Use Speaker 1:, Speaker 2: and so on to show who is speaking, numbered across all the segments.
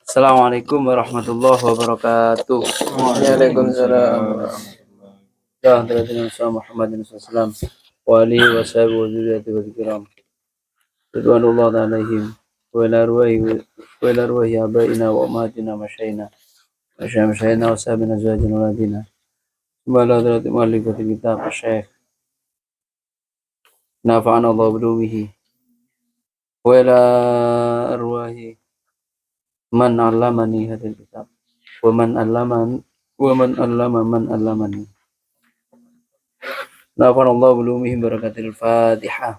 Speaker 1: Assalamualaikum warahmatullahi wabarakatuh.
Speaker 2: Waalaikumsalam.
Speaker 1: Ya, Rasulullah Muhammadin SAW wa alihi wa sahbihi wa dzurriyyatihi wa dzikram. Ridwanullah alaihim wa ila arwahi abaina wa ummatina masyaina wa syamsyaina wa sahabina azwajina wa ladina. Wa ala hadrati mu'allifati kitab Syekh nafa'ana Allah bilumihi wa ila arwahi man 'allamani hadzal kitab wa man 'allama man 'allamani. نافعنا الله بعلومهم بركة الفاتحة.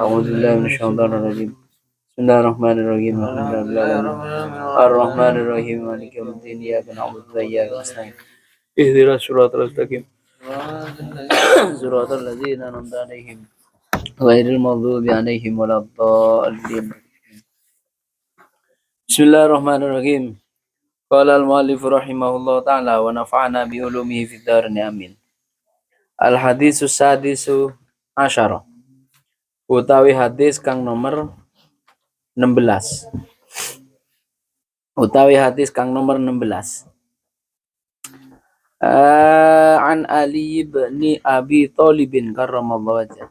Speaker 1: أعوذ بالله من الشيطان الرجيم. بسم الله الرحمن الرحيم. الحمد لله رب العالمين الرحمن الرحيم مالك يوم الدين إياك نعبد وإياك نستعين اهدنا الصراط المستقيم صراط الذين أنعمت عليهم غير المغضوب عليهم ولا الضالين. بسم الله الرحمن الرحيم. قال المؤلف رحمه الله تعالى ونفعنا بعلومه في الدارين آمين. Al hadisus sadisu asyara, utawi hadis kang nomor 16. An Ali bin Abi Thalib karramallahu wajhah,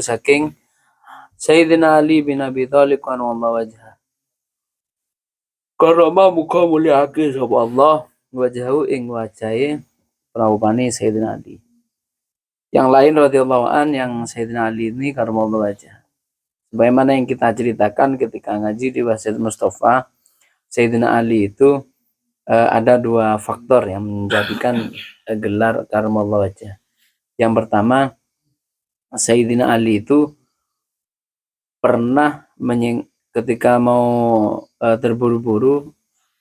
Speaker 1: saking Sayyidina Ali bin Abi Thalib karramallahu wajhah. Karama muka mulyake sapa Allah wajahu ing wajahe praupane Sayyidina Ali. Yang lain radhiyallahu an, yang Sayyidina Ali ini karramallahu wajhah. Sebagaimana yang kita ceritakan ketika ngaji di Masjid Mustafa, Sayyidina Ali itu ada dua faktor yang menjadikan gelar karramallahu wajhah. Yang pertama, Sayyidina Ali itu pernah ketika mau terburu-buru,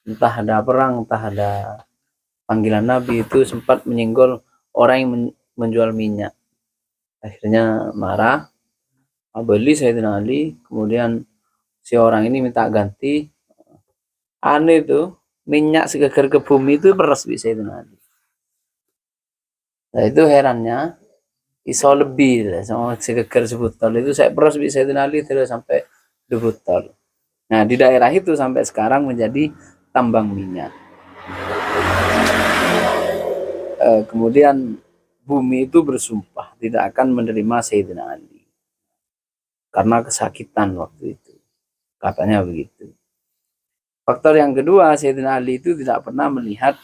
Speaker 1: entah ada perang, entah ada panggilan Nabi, itu sempat menyenggol orang yang menjual minyak. Akhirnya marah, beli Sayyidina Ali, kemudian si orang ini minta ganti. Aneh itu, minyak segeger ke bumi itu peres bisa Sayyidina Ali. Nah itu herannya, iso lebih sama segeger sebotol itu saya peres bisa Sayyidina Ali terus sampai 2 botol. Nah di daerah itu sampai sekarang menjadi tambang minyak. Kemudian bumi itu bersumpah tidak akan menerima Sayyidina Ali karena kesakitan waktu itu, katanya begitu. Faktor yang kedua, Sayyidina Ali itu tidak pernah melihat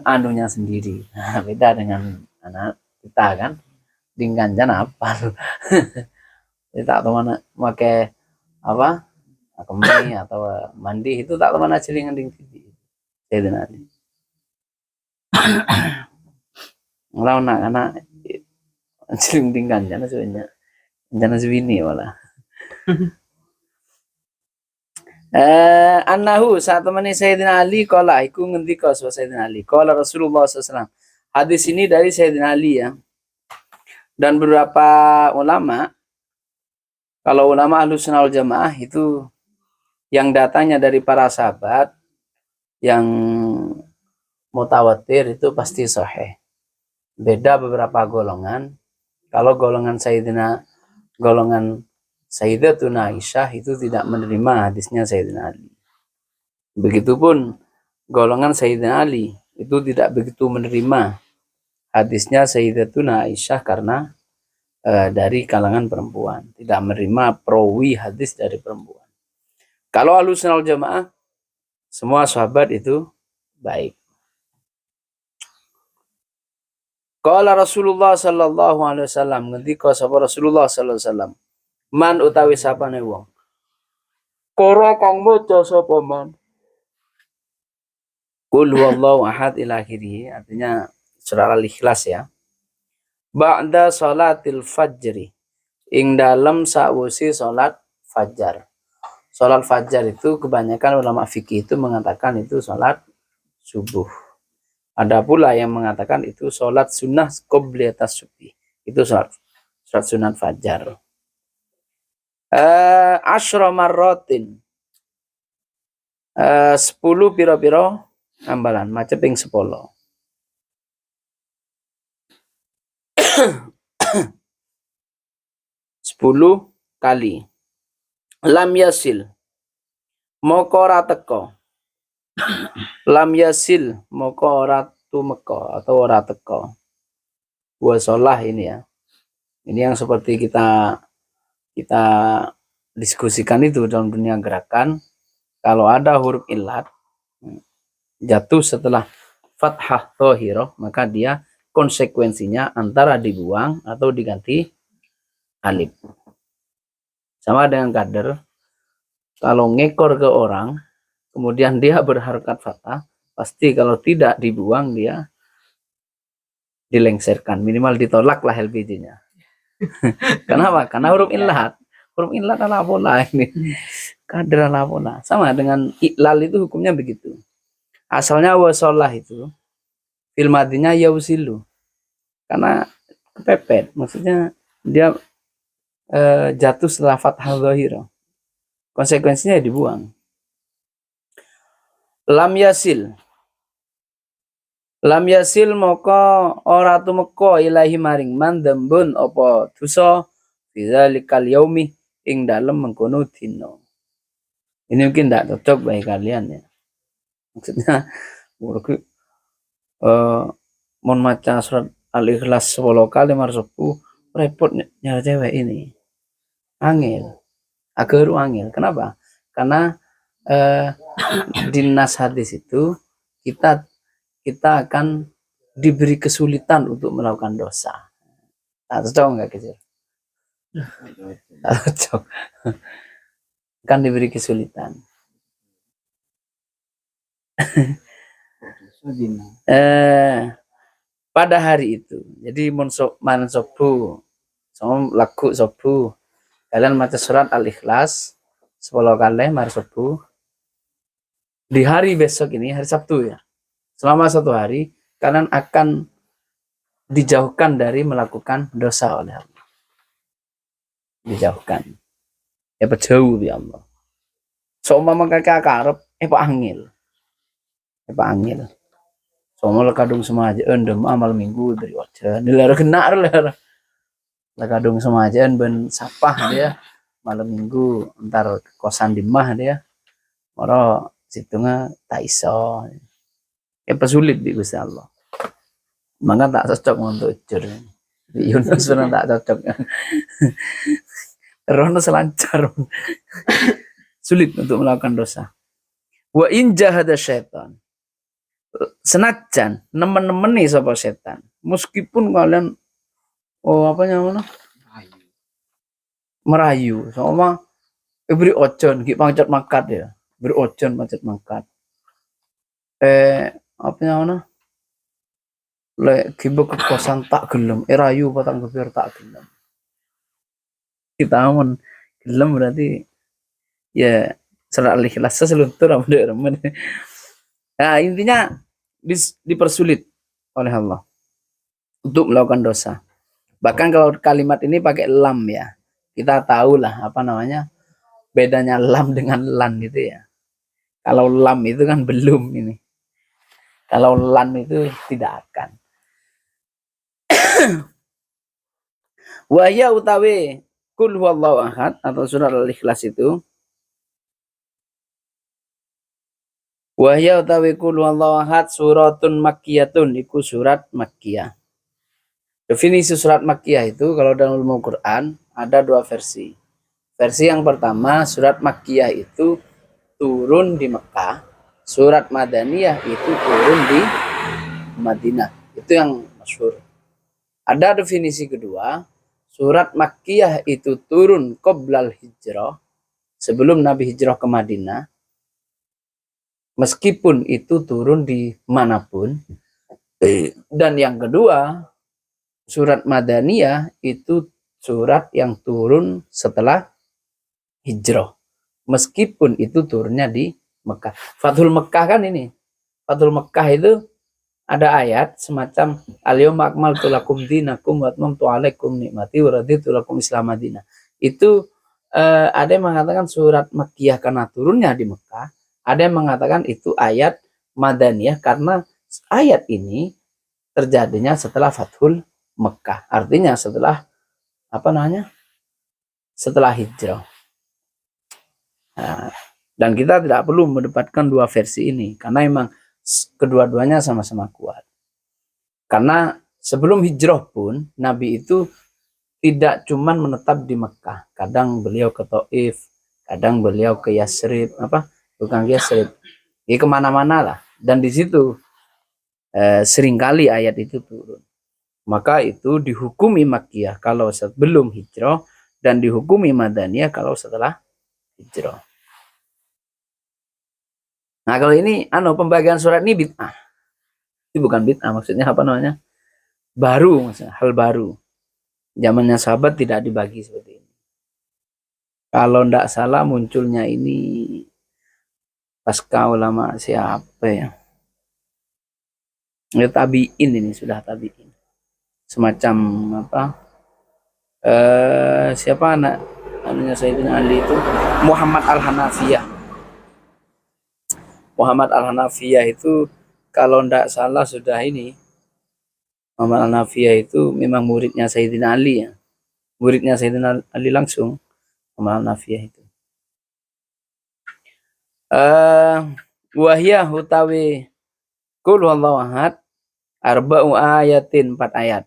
Speaker 1: anunya sendiri. Nah, beda dengan anak kita kan, dingkanjan apa tak tahu mana pakai apa kemi atau mandi itu tak tahu mana celingan ding Sayyidina Ali. Kalau anak celing tingkan jangan sebenarnya jangan sebini wala. Annahu saat temani Sayyidina Ali qala iku ngendika Sayyidina Ali qala Rasulullah SAW. Hadis ini dari Sayyidina Ali ya. Dan beberapa ulama, kalau ulama Ahlussunnah wal Jamaah itu yang datanya dari para sahabat yang mutawatir itu pasti sahih. Beda beberapa golongan. Kalau golongan Sayyidatuna Aisyah itu tidak menerima hadisnya Sayyidina Ali. Begitupun golongan Sayyidina Ali itu tidak begitu menerima hadisnya Sayyidatuna Aisyah karena dari kalangan perempuan, tidak menerima perawi hadis dari perempuan. Kalau Ahlussunnah wal Jamaah, semua sahabat itu baik. Qala Rasulullah sallallahu alaihi wasallam, ngendika sapa Rasulullah sallallahu alaihi wasallam, man utawi sapane wong kara kang maca sapa man Qul huwallahu ahad ila akhirih, artinya surah Al-Ikhlas ya. Ba'da salatil fajri, ing dalem sawise salat fajar. Salat fajar itu kebanyakan ulama fikih itu mengatakan itu salat subuh. Ada pula yang mengatakan itu sholat sunnah qobliyatas subuh. Itu sholat sunat fajar. Asyra marratin. 10 piro-piro ambalan. Macam ping 10. 10 kali. Lam yasil. Moko ra teko. Lam yasil moko ora tumeka atau ora teka. Wasolah ini ya. Ini yang seperti kita diskusikan itu dalam dunia gerakan. Kalau ada huruf illat jatuh setelah fathah thohiroh, maka dia konsekuensinya antara dibuang atau diganti alif. Sama dengan kader, kalau ngekor ke orang, kemudian dia berharkat fathah, pasti kalau tidak dibuang dia dilengserkan, minimal ditolak lah LPG-nya. Kenapa? Karena huruf illat. Huruf illat adalah pola ini. Kader adalah pola. Sama dengan iklal itu hukumnya begitu. Asalnya wasolah itu fil madinya yausilu. Karena kepepet, maksudnya dia jatuh setelah fathah dhahirah. Konsekuensinya dibuang. Lam yasil. Lam yasil moko ora tumeka ilahi maring man dembun apa dosa fidzalikal yaumi ing dalem mengkono dina. Ini mungkin tidak cocok bagi kalian ya. Maksudnya mau maca surat Al-Ikhlas 10 kali marsopu repot nyari cewek ini. Angel. Agak angel. Kenapa? Karena di nas hadis itu kita akan diberi kesulitan untuk melakukan dosa. Tak cocok enggak kecil? Tak cocok. Akan diberi kesulitan. Pada hari itu. Jadi mansobu sama laku sobu. Kalian baca surat Al-Ikhlas 10 kali marsobu. Di hari besok ini, hari Sabtu ya. Selama 1 hari, kalian akan dijauhkan dari melakukan dosa oleh Allah. Dijauhkan. Ya jauh ya Allah. Seumpama kakak karep, pak angil. Pak angil. Seumpama kadung semaja endem amal minggu dari wajah. Dilarang kena lah. Kadung semaja ben sapah dia malam minggu entar kosan di mah dia. Moro situngnya tak iso. Pesulit di Gusti Allah. Maka tak cocok untuk jujur. Yunus memang tak cocok. Rono selancar. Sulit untuk melakukan dosa. Wa in jahada syaitan. Senajan nemen-nemeni sapa setan. Meskipun kalian merayu. Sama beri ojon, ki pancet makat ya. Beri ojon pancet makat. Lek kibo kekosan tak gelem, rayu patang kebir tak gelem. Kita amun gelem berarti ya surat Al-Ikhlas seluntur remen. Nah, intinya dipersulit oleh Allah untuk melakukan dosa. Bahkan kalau kalimat ini pakai lam ya. Kita tahulah apa namanya bedanya lam dengan lan gitu ya. Kalau lam itu kan belum ini. Kalau lan itu tidak akan. Wahya utawi kul huwallahu ahad atau surat Al-Ikhlas itu. Wahya utawi kul huwallahu ahad suratun makkiyatun iku surat makkiyah. Definisi surat makkiyah itu kalau dalam ilmu Quran ada 2 versi. Versi yang pertama surat makkiyah itu turun di Mekah, surat madaniyah itu turun di Madinah. Itu yang masyhur. Ada definisi kedua, surat makkiyah itu turun qoblal hijrah, sebelum Nabi hijrah ke Madinah. Meskipun itu turun di manapun. Dan yang kedua, surat madaniyah itu surat yang turun setelah hijrah. Meskipun itu turunnya di Mekah. Fathul Mekah kan ini. Fathul Mekah itu ada ayat semacam al-yawma akmaltu lakum dinakum wa atmamtu alaikum nikmati wa raditu lakum Islam Madinah. Itu ada yang mengatakan surat Makkiyah karena turunnya di Mekah, ada yang mengatakan itu ayat Madaniyah karena ayat ini terjadinya setelah Fathul Mekah. Artinya setelah setelah hijrah. Nah, Dan kita tidak perlu mendebatkan dua versi ini karena memang kedua-duanya sama-sama kuat. Karena sebelum hijrah pun Nabi itu tidak cuman menetap di Mekah. Kadang beliau ke Taif, kadang beliau ke Yasrib, bukan Yasrib, ya kemana-mana lah. Dan di situ seringkali ayat itu turun. Maka itu dihukumi Makkiyah kalau sebelum hijrah dan dihukumi Madaniyah kalau setelah hijrah. Nah kalau ini pembagian surat ini bid'ah. Ini bukan bid'ah, maksudnya apa namanya? Baru, maksudnya hal baru. Zamannya sahabat tidak dibagi seperti ini. Kalau tidak salah munculnya ini pasca ulama siapa ya? Ya tabi'in, ini sudah tabi'in. Semacam siapa anaknya Sayyidina Ali itu? Muhammad Al-Hanafiyah. Muhammad Al-Hanafiyah itu kalau tidak salah sudah ini, Muhammad Al-Hanafiyah itu memang muridnya Sayyidina Ali ya. Muridnya Sayyidina Ali langsung, Muhammad Al-Hanafiyah itu. Wahiyah hutawi Qul huwallahu ahad arba'u ayatin 4 ayat.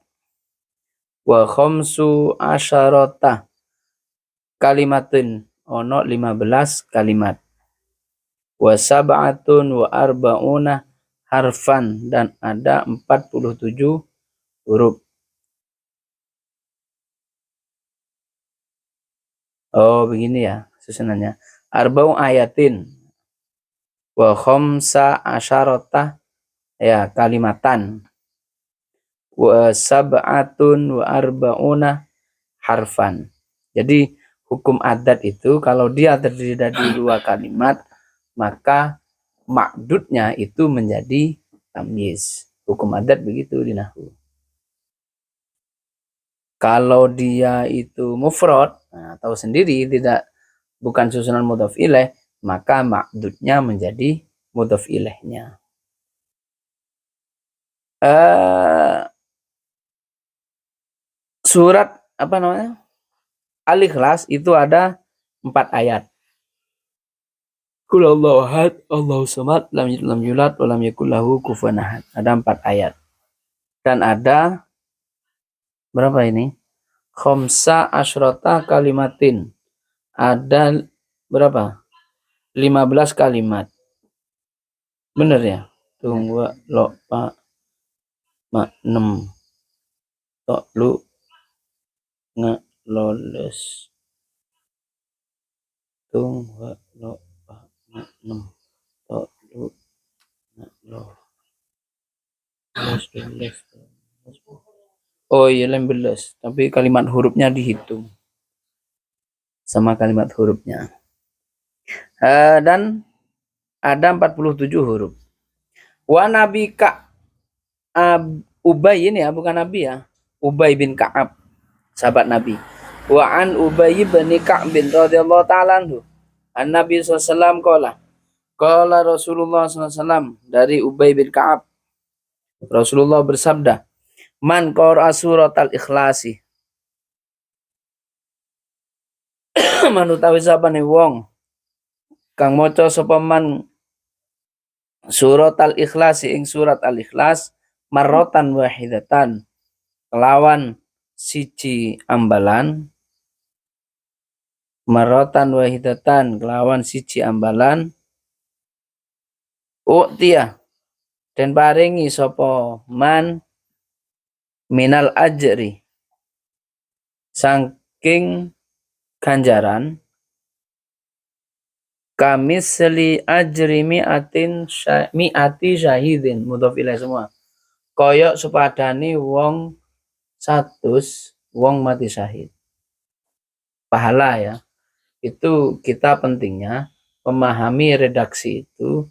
Speaker 1: Wa khamsu asyarata kalimatin ono 15 kalimat. Wa sab'atun wa arba'una harfan dan ada 47 huruf. Oh begini ya susunannya. Arba'u ayatin wa khamsa asyarata ya kalimatan. Wa sab'atun wa arba'una harfan. Jadi hukum adat itu kalau dia terdiri dari 2 kalimat maka makdudnya itu menjadi tamyiz. Hukum adat begitu di nahwu. Kalau dia itu mufrad atau sendiri bukan susunan mudhaf ilaih, maka makdudnya menjadi mudhaf ilaihnya. Surat Al-Ikhlas itu ada 4 ayat. Qul huwallahu ahad, Allahus samad, lam yalid walam yulad walam yakul lahu kufuwan ahad. Ada 4 ayat. Dan ada berapa ini? Khamsa asyrata kalimatin. Ada berapa? 15 kalimat. Bener ya? Tunggu lo pak mak 6 tok lu nggak loles. Tunggu lo pak mak 6 tok lu nggak lo. Oh iya 15, tapi kalimat hurufnya dihitung sama kalimat hurufnya. Dan ada 47 huruf. Wa nabi Ubay ini ya, bukan Nabi ya. Ubay bin Ka'ab, sahabat Nabi. Wa an Ubay bin Ka'ab bin radhiyallahu ta'ala anhu. An Nabi SAW qala Rasulullah SAW dari Ubay bin Ka'ab. Rasulullah bersabda, man qara'a surat al-ikhlasi. Manutawi sabane wong kang maca sapa man surat al-ikhlasi ing surat al-ikhlas marrotan wahidatan kelawan siji ambalan, marrotan wahidatan kelawan siji ambalan, u'tiyah dan paringi sapa man minal ajri saking ganjaran kamisli ajri mi'ati syahidin, mudhof ilaih semua, koyok sepadani wong 100 wong mati syahid. Pahala ya. Itu kita pentingnya memahami redaksi itu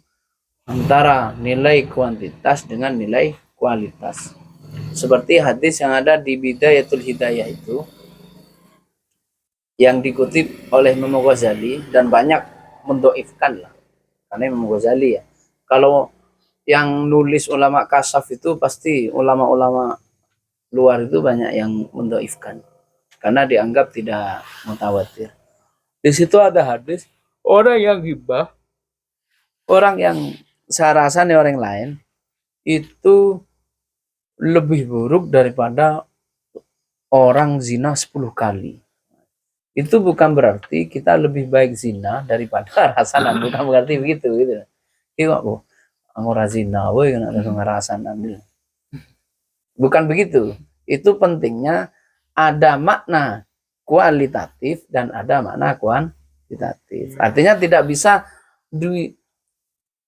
Speaker 1: antara nilai kuantitas dengan nilai kualitas. Seperti hadis yang ada di Bidayatul Hidayah itu yang dikutip oleh Imam Ghazali dan banyak mendoifkan lah. Karena Imam Ghazali ya. Kalau yang nulis ulama kasaf itu pasti ulama-ulama luar itu banyak yang mendoifkan. Karena dianggap tidak mutawatir. Di situ ada hadis Orang yang gibah, orang yang saya rasa nih orang lain itu lebih buruk daripada orang zina 10 kali. Itu bukan berarti kita lebih baik zina daripada rasanan, bukan berarti begitu gitu. Iya kok, ora zina we kan ada ngerasanan. Bukan begitu. Itu pentingnya ada makna kualitatif dan ada makna kuantitatif. Artinya tidak bisa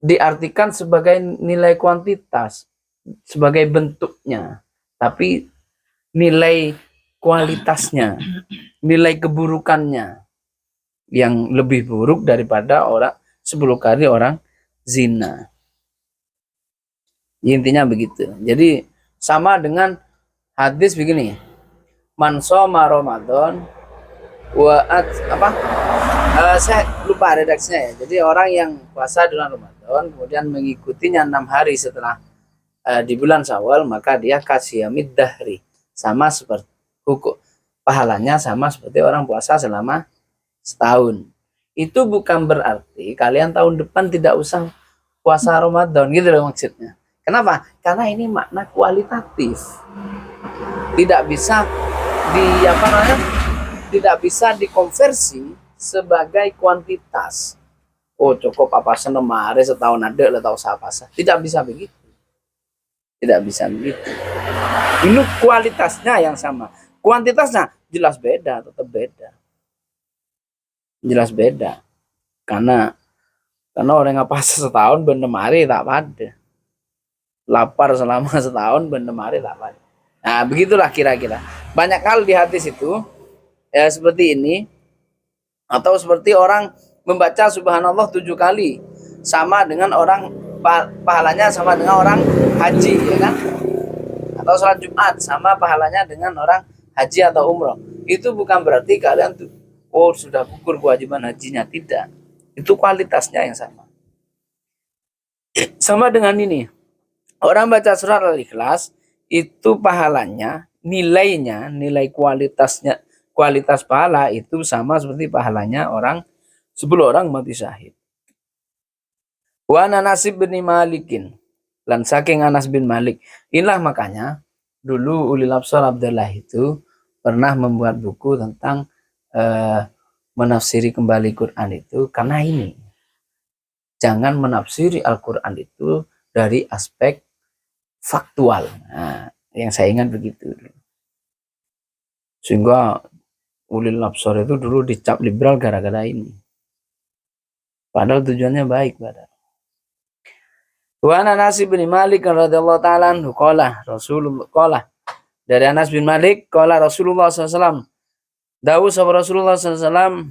Speaker 1: diartikan sebagai nilai kuantitas, sebagai bentuknya, tapi nilai kualitasnya, nilai keburukannya yang lebih buruk daripada orang 10 kali orang zina. Intinya begitu. Jadi sama dengan hadis begini, man shoma Ramadan saya lupa redaksinya ya. Jadi orang yang puasa di bulan Ramadan kemudian mengikutinya 6 hari setelah di bulan Syawal, maka dia kasiyamid dahri, sama seperti hukum pahalanya sama seperti orang puasa selama setahun. Itu bukan berarti kalian tahun depan tidak usah puasa Ramadan gitu loh maksudnya. Kenapa? Karena ini makna kualitatif. Tidak bisa tidak bisa dikonversi sebagai kuantitas. Oh cukup apa senemare setahun ada lah tahu siapa sah. Tidak bisa begitu. Tidak bisa begitu. Ini kualitasnya yang sama. Kuantitasnya jelas beda, tetap beda. Jelas beda. Karena orang yang pas setahun benemari tak pada. Lapar selama setahun benemari tak pada. Nah, begitulah kira-kira. Banyak hal di hadis itu ya seperti ini, atau seperti orang membaca subhanallah 7 kali sama dengan orang pahalanya sama dengan orang haji, ya kan? Atau sholat Jumat sama pahalanya dengan orang haji atau umroh. Itu bukan berarti kalian tuh sudah gugur kewajiban hajinya, tidak. Itu kualitasnya yang sama. Sama dengan ini. Orang baca surat Al-Ikhlas itu pahalanya, nilainya, nilai kualitasnya, kualitas pahala itu sama seperti pahalanya orang 10 orang mati syahid. Wa Nasib bin Malikin, dan saking Anas bin Malik. Inilah makanya dulu Ulil Absar Abdullah itu pernah membuat buku tentang menafsiri kembali Quran itu karena ini. Jangan menafsiri Al-Quran itu dari aspek faktual. Nah, yang saya ingat begitu. Sehingga Ulil Absar itu dulu dicap liberal gara-gara ini. Padahal tujuannya baik, padahal. Wa Anas bin Malik radhiyallahu ta'ala anhu qala Rasulullah qala, dari Anas bin Malik qala Rasulullah SAW, dawu sapa Rasulullah SAW,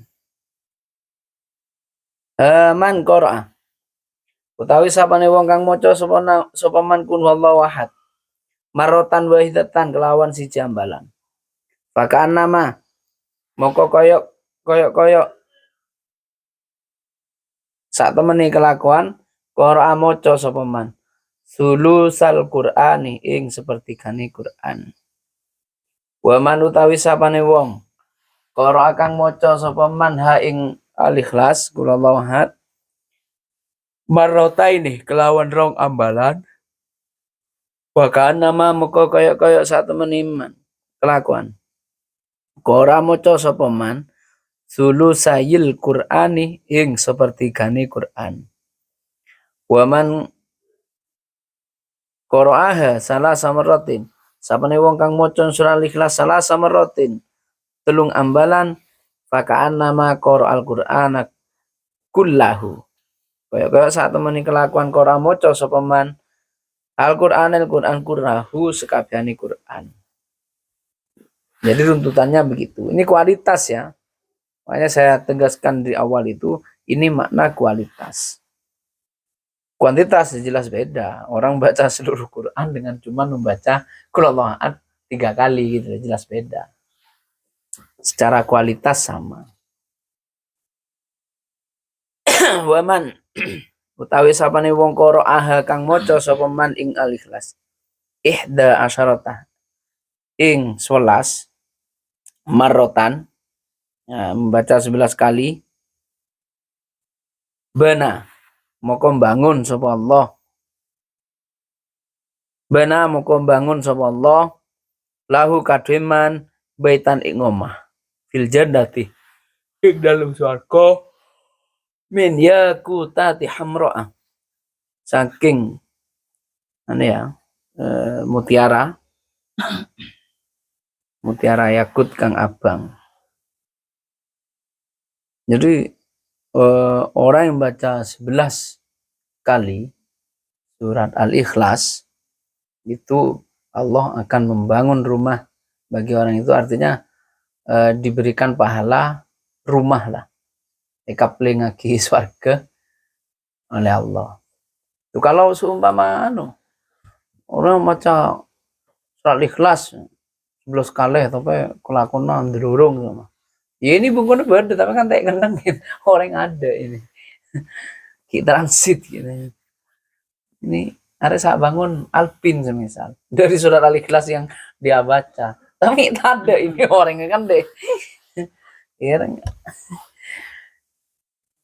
Speaker 1: man qara'a, utawi sapane wong kang maca sapa man kun wallahu ahad marotan wahidatan kelawan siji ambalan, pakaan nama moko koyok sak temeni kelakuan qara'a maca sapa man sulusal Qur'ani ing sepertigane Qur'an. Wa man utawi sapane wong qara'a kang maca sapa man ha ing Al-Ikhlas kula ahad marrotaini kelawan rong ambalan, bahkan nama muka kaya saat temen iman kelakuan kora moco sopeman sulu sayil Qur'ani ing sepertigane Qur'an. Waman qira'aha salah samaratin, sapane wong kang maca surah Al-Ikhlas salah samaratin telung ambalan, fakaan nama qira'al Qur'ana kullahu, kaya saat temani kelakuan kora moco sopeman Al-Quran kurrahu sekabehane Quran. Jadi runtutannya begitu. Ini kualitas ya. Makanya saya tegaskan di awal itu, ini makna kualitas. Kuantitas jelas beda. Orang baca seluruh Quran dengan cuma membaca Qul Huwallahu Ahad 3 kali gitu, jelas beda. Secara kualitas sama. Waman utawi sapane wong qira'ah kang maca sapa man ing Al-Ikhlas ihda asyarata ing 11 marrotan, ya, membaca 11 kali Bana moko bangun sapa Allah. Bana moko bangun sapa Allah lahu kadheman baitan ing omah fil jannati ing dalem swarga min yakutati hamra saking mutiara yakut kang abang. Jadi orang yang baca 11 kali surat Al-Ikhlas itu Allah akan membangun rumah bagi orang itu, artinya diberikan pahala rumah lah kapling lagi swarga oleh Allah. Itu kalau seumpama orang baca surat Al-Ikhlas 11 kali tapi kelakuan ndurung sama. Ya ini bukan beda tapi kan tak kenangin orang ada ini. Kita transit gitu. Ini ada saat bangun Alpin semisal dari surat Al-Ikhlas yang dia baca. Tapi tak ada ini orang kan deh.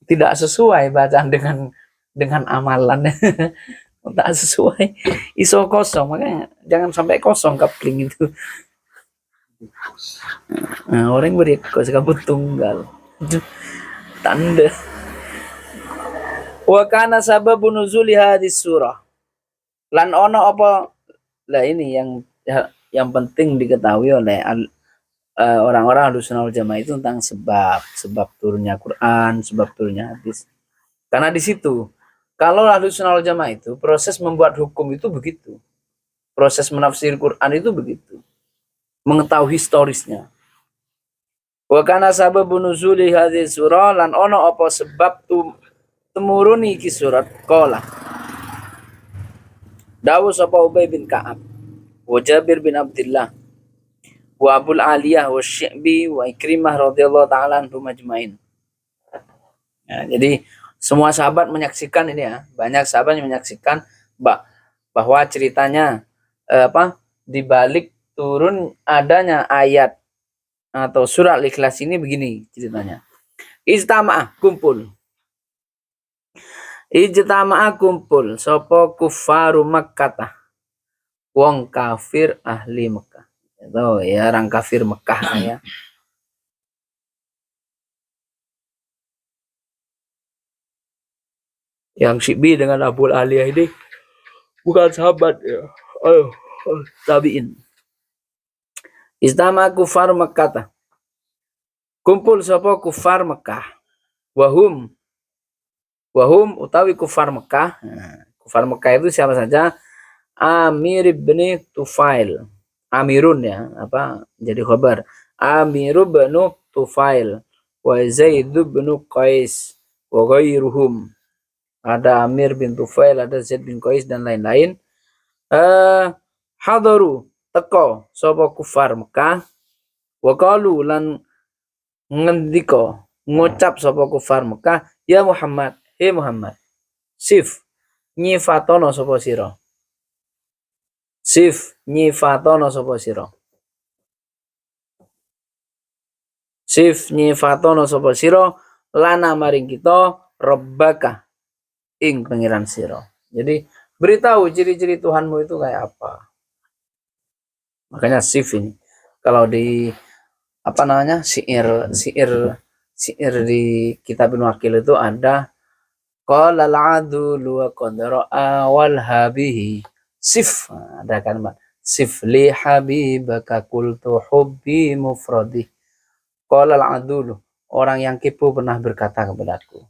Speaker 1: Tidak sesuai bacaan dengan amalan. Tak sesuai. Iso kosong, makanya jangan sampai kosong kapling itu. Nah, orang beri kabut tunggal. Tanda. Wa kana sababun nuzuli hadis surah. Lan ono apa? Lah ini yang penting diketahui oleh orang-orang Ahlussunnah wal Jamaah itu tentang sebab turunnya Quran, sebab turunnya hadis. Karena di situ kalau Ahlussunnah wal Jamaah itu proses membuat hukum itu begitu. Proses menafsir Quran itu begitu. Mengetahui historisnya. Wa kana sababun nuzuli hadhihi surah lan ono apa sebab temuruni ki surat qala. Dawu sapa Ubay bin Ka'ab, wa Jabir bin Abdullah, wa Abul Aliyah wa Syi'bi wa Ikrimah radhiyallahu taala anhum ajmain. Nah, jadi semua sahabat menyaksikan ini ya, banyak sahabat yang menyaksikan bahwa ceritanya di balik turun adanya ayat atau surat Al-Ikhlas ini begini ceritanya. Ijtama'ah kumpul sapa kufaru Makkah, wong kafir ahli Mekah. Itu ya orang kafir Mekah ya. Yang Syi'bi dengan Abul Aliyah ini bukan sahabat ya. Tabi'in. Istama kufar Makkah. Kumpul sapa kufar Mekah. Wahum utawi kufar Mekah. Nah, kufar Mekah itu siapa saja? Amir bin Tufail. Amirun ya, jadi khabar. Amir bin Tufail wa Zaid bin Qais wa ghairuhum. Ada Amir bin Tufail, ada Zaid bin Qais dan lain-lain. Hadaru teko sapa kufar Mekah. Wa qalu lan ngendika ngucap sapa kufar Mekah, ya Muhammad, he Muhammad, sif nyifatono sapa sira. Sif nyifatono sapa sira. Sif nyifatono sapa sira lana maring kita Rabbaka ing pengiran sira. Jadi beritahu ciri-ciri Tuhanmu itu kayak apa. Makanya sif ini. Kalau di syair di kitab Ibnu Aqil itu ada qala al-adul wa qad ra'a wal habihi sif, ada kalimat sif li habibaka qultu hubbi mufradi. Qala al-adul, orang yang kipu pernah berkata kepadaku,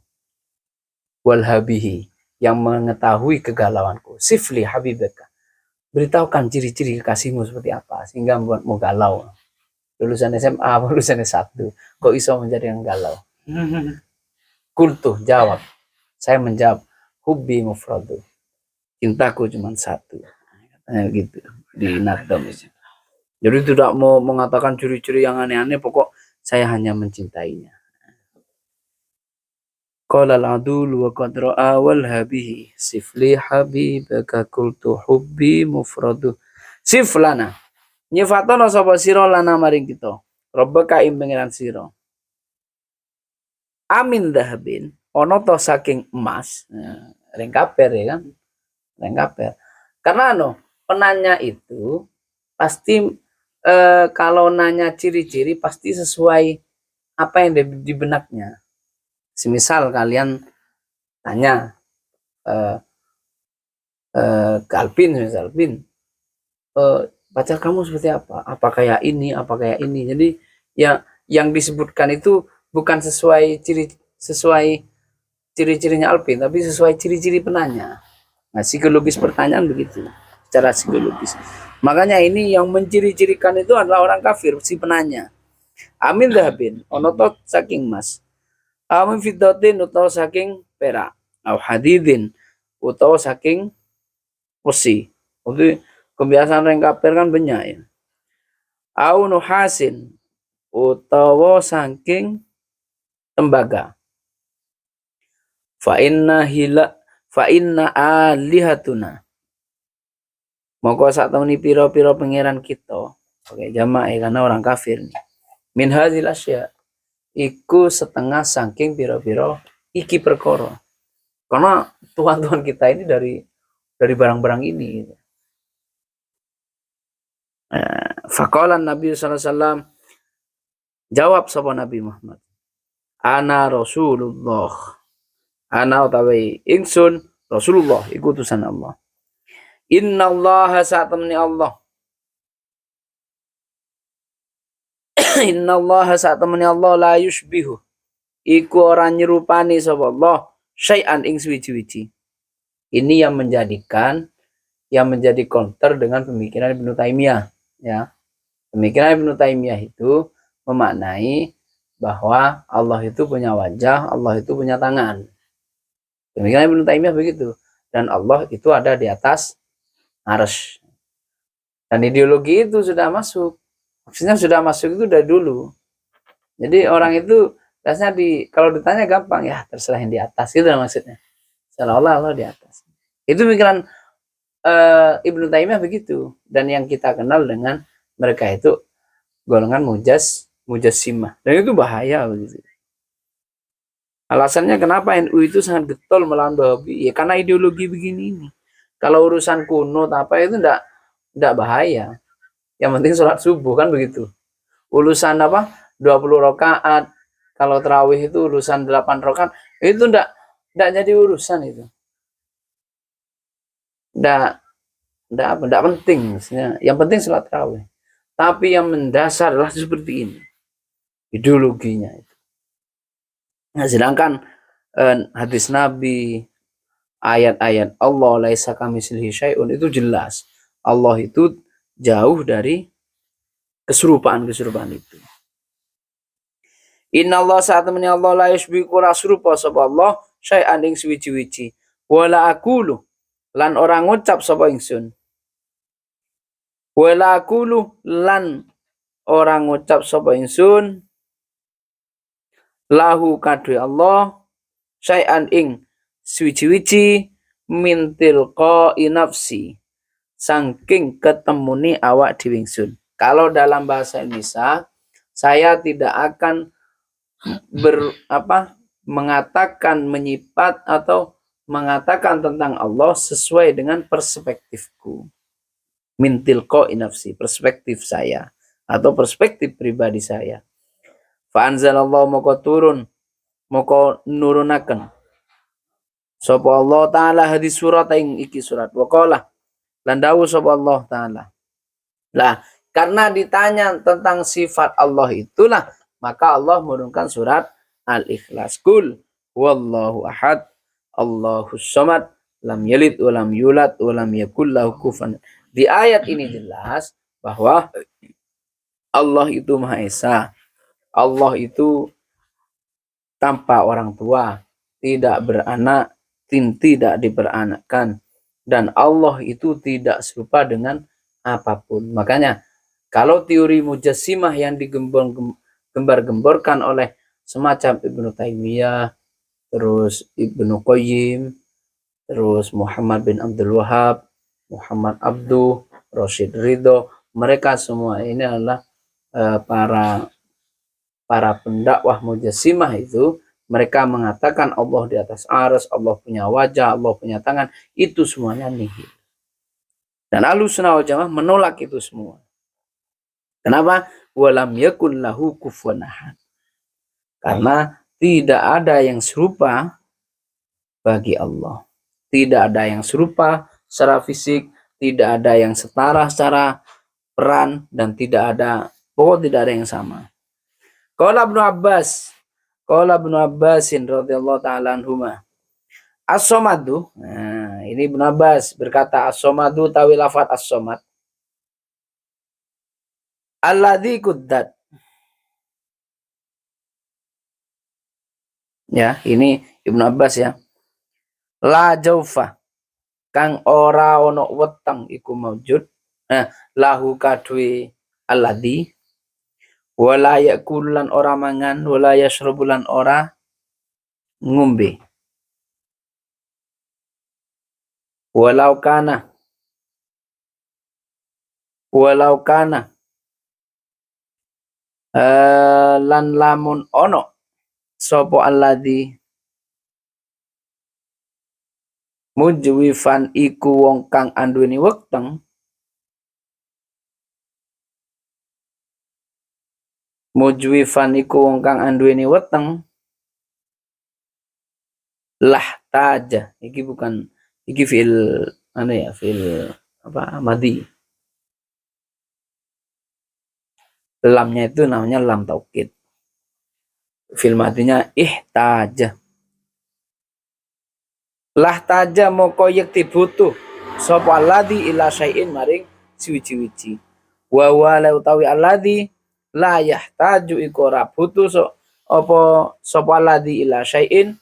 Speaker 1: wal habihi, yang mengetahui kegalauanku, sif li habibaka, beritahukan ciri-ciri kekasihmu seperti apa sehingga membuatmu galau. Lulusan SMA, lulusan S1, kok iso menjadi yang galau? Kultu jawab, saya menjawab, hubbi mufradu, cintaku cuma satu. Katanya gitu di Nadam. Jadi tidak mau mengatakan ciri-ciri yang aneh-aneh, pokok saya hanya mencintainya. Qala al-adul wa qad ra'a wal habihi sifli habibaka qultu hubbi mufradu. Sif lana, nyifatono sapa sira lana maring kita Rabbaka ing pengiran sira. Amin dahabin, ono to saking emas. Nah, ring kaper ya kan. Ring kaper. Karena penanya itu pasti kalau nanya ciri-ciri pasti sesuai apa yang di benaknya. Semisal kalian tanya ke Alvin, misal Alvin, pacar kamu seperti apa? Apa kayak ini? Apa kayak ini? Jadi ya yang disebutkan itu bukan sesuai ciri-cirinya Alvin, tapi sesuai ciri-ciri penanya. Nah, psikologis pertanyaan begitu, secara psikologis. Makanya ini yang menciri-cirikan itu adalah orang kafir, si penanya. Amin dahabin, onotot saking mas. Amin fitotin utawa saking perak. Au hadidin utawa saking besi. Jadi kebiasaan orang kafir kan banyak ya. Au nuhasin utawa saking tembaga. Fa inna alihatuna. Moko sak temeni pira-pira pangeran kita. Oke, jamaah karena orang kafir nih. Min hadzil asya iku setengah saking pira-pira iki perkara. Karena Tuhan kita ini dari barang-barang ini. Faqala Nabi sallallahu alaihi wasallam, jawab sapa Nabi Muhammad. Ana Rasulullah. Ana utawi ingsun Rasulullah iku utusan Allah. Inna Allah sa'atamni Allah. Inna Allah sa'atamni Allah la yushbihu. Iku orang nyerupani sapa Allah syai'an ing suwi-wiji. Ini yang menjadi counter dengan pemikiran Ibnu Taimiyah, ya. Pemikiran Ibnu Taimiyah itu memaknai bahwa Allah itu punya wajah, Allah itu punya tangan. Pemikiran Ibnu Taimiyah begitu. Dan Allah itu ada di atas arsy. Dan ideologi itu sudah masuk. Maksudnya sudah masuk itu dari dulu. Jadi orang itu biasanya kalau ditanya gampang, ya terserah yang di atas gitu maksudnya. Seolah-olah Allah di atas. Itu pikiran Ibnu Taimiyah begitu. Dan yang kita kenal dengan mereka itu golongan mujassimah. Dan itu bahaya begitu. Alasannya kenapa NU itu sangat getol melawan Wahabi? Ya karena ideologi begini ini. Kalau urusan kunut apa itu enggak bahaya. Yang penting sholat subuh kan begitu. Urusan 20 rakaat. Kalau tarawih itu urusan 8 rakaat. Itu enggak jadi urusan itu. Enggak penting maksudnya. Yang penting sholat tarawih. Tapi yang mendasar adalah seperti ini. Ideologinya itu. Nah, sedangkan hadis Nabi, ayat-ayat Allah laisa kamitslihi syai'un itu jelas. Allah itu jauh dari keserupaan itu. Inna Allah sa'atamani Allah la yushbiku rasurupa sapa Allah syai'an ing suwi-wiji. Wala aqulu lan orang ngucap sapa ingsun. Wala aqulu lan orang ngucap sapa ingsun lahu kadhe Allah syai'an ing suwi-wiji min tilqa'i nafsi saking ketemuni awak dhewe ingsun. Kalau dalam bahasa Indonesia saya tidak akan mengatakan menyifat atau mengatakan tentang Allah sesuai dengan perspektifku. Min tilqa'i nafsi, perspektif saya atau perspektif pribadi saya. Fa anzalallahu moko nurunaken sapa Allah taala hadis surat ing iki surat waqala lan dawuh sapa Allah taala. Lah, karena ditanya tentang sifat Allah itulah maka Allah menurunkan surat Al-Ikhlas. Qul wallahu ahad, Allahus samad, lam yalid wa lam yulad wa lam yakul lahu kufuwan. Di ayat ini jelas bahwa Allah itu Maha Esa. Allah itu tanpa orang tua, tidak beranak, tidak diperanakkan, dan Allah itu tidak serupa dengan apapun. Makanya kalau teori mujassimah yang digembar-gemborkan oleh semacam Ibnu Taimiyah, terus Ibnu Qayyim, terus Muhammad bin Abdul Wahab, Muhammad Abduh, Rashid Ridho, mereka semua ini adalah para pendakwah mujassimah itu mereka mengatakan Allah di atas arsy, Allah punya wajah, Allah punya tangan, itu semuanya nihil. Dan Ahlussunnah wal Jamaah menolak itu semua. Kenapa? Walam yakun lahu kufuwan ahad. Karena tidak ada yang serupa bagi Allah. Tidak ada yang serupa secara fisik, tidak ada yang setara secara peran, dan tidak ada yang sama. Qala Ibnu Abbasin radhiyallahu ta'ala anhuma. As-somadu. Nah, ini Ibnu Abbas berkata as-somadu tawi lafaz as-somad. Alladzi kuddat. Ya, ini Ibnu Abbas ya. La jaufa kang ora ono weteng iku maujud. Nah, lahu kadwe alladzi wala yakulan ora mangan, wala yashrabulan ora ngombe. Walau kana lan lamun ono sapa alladzi mujwifan iku wong kang anduweni weteng, mujwifan iku wong kang anduweni weteng, lah taja iki bukan, iki fil fil madi, lamnya itu namanya lam taukid, fil madinya ihtaja. Lah taja moko yekti butuh sapa alladzi ila syai'in maring suwi-wiji. Wa wala utawi alladzi la yahtaju iku ora butuh apa sapa alladzi ila syai'in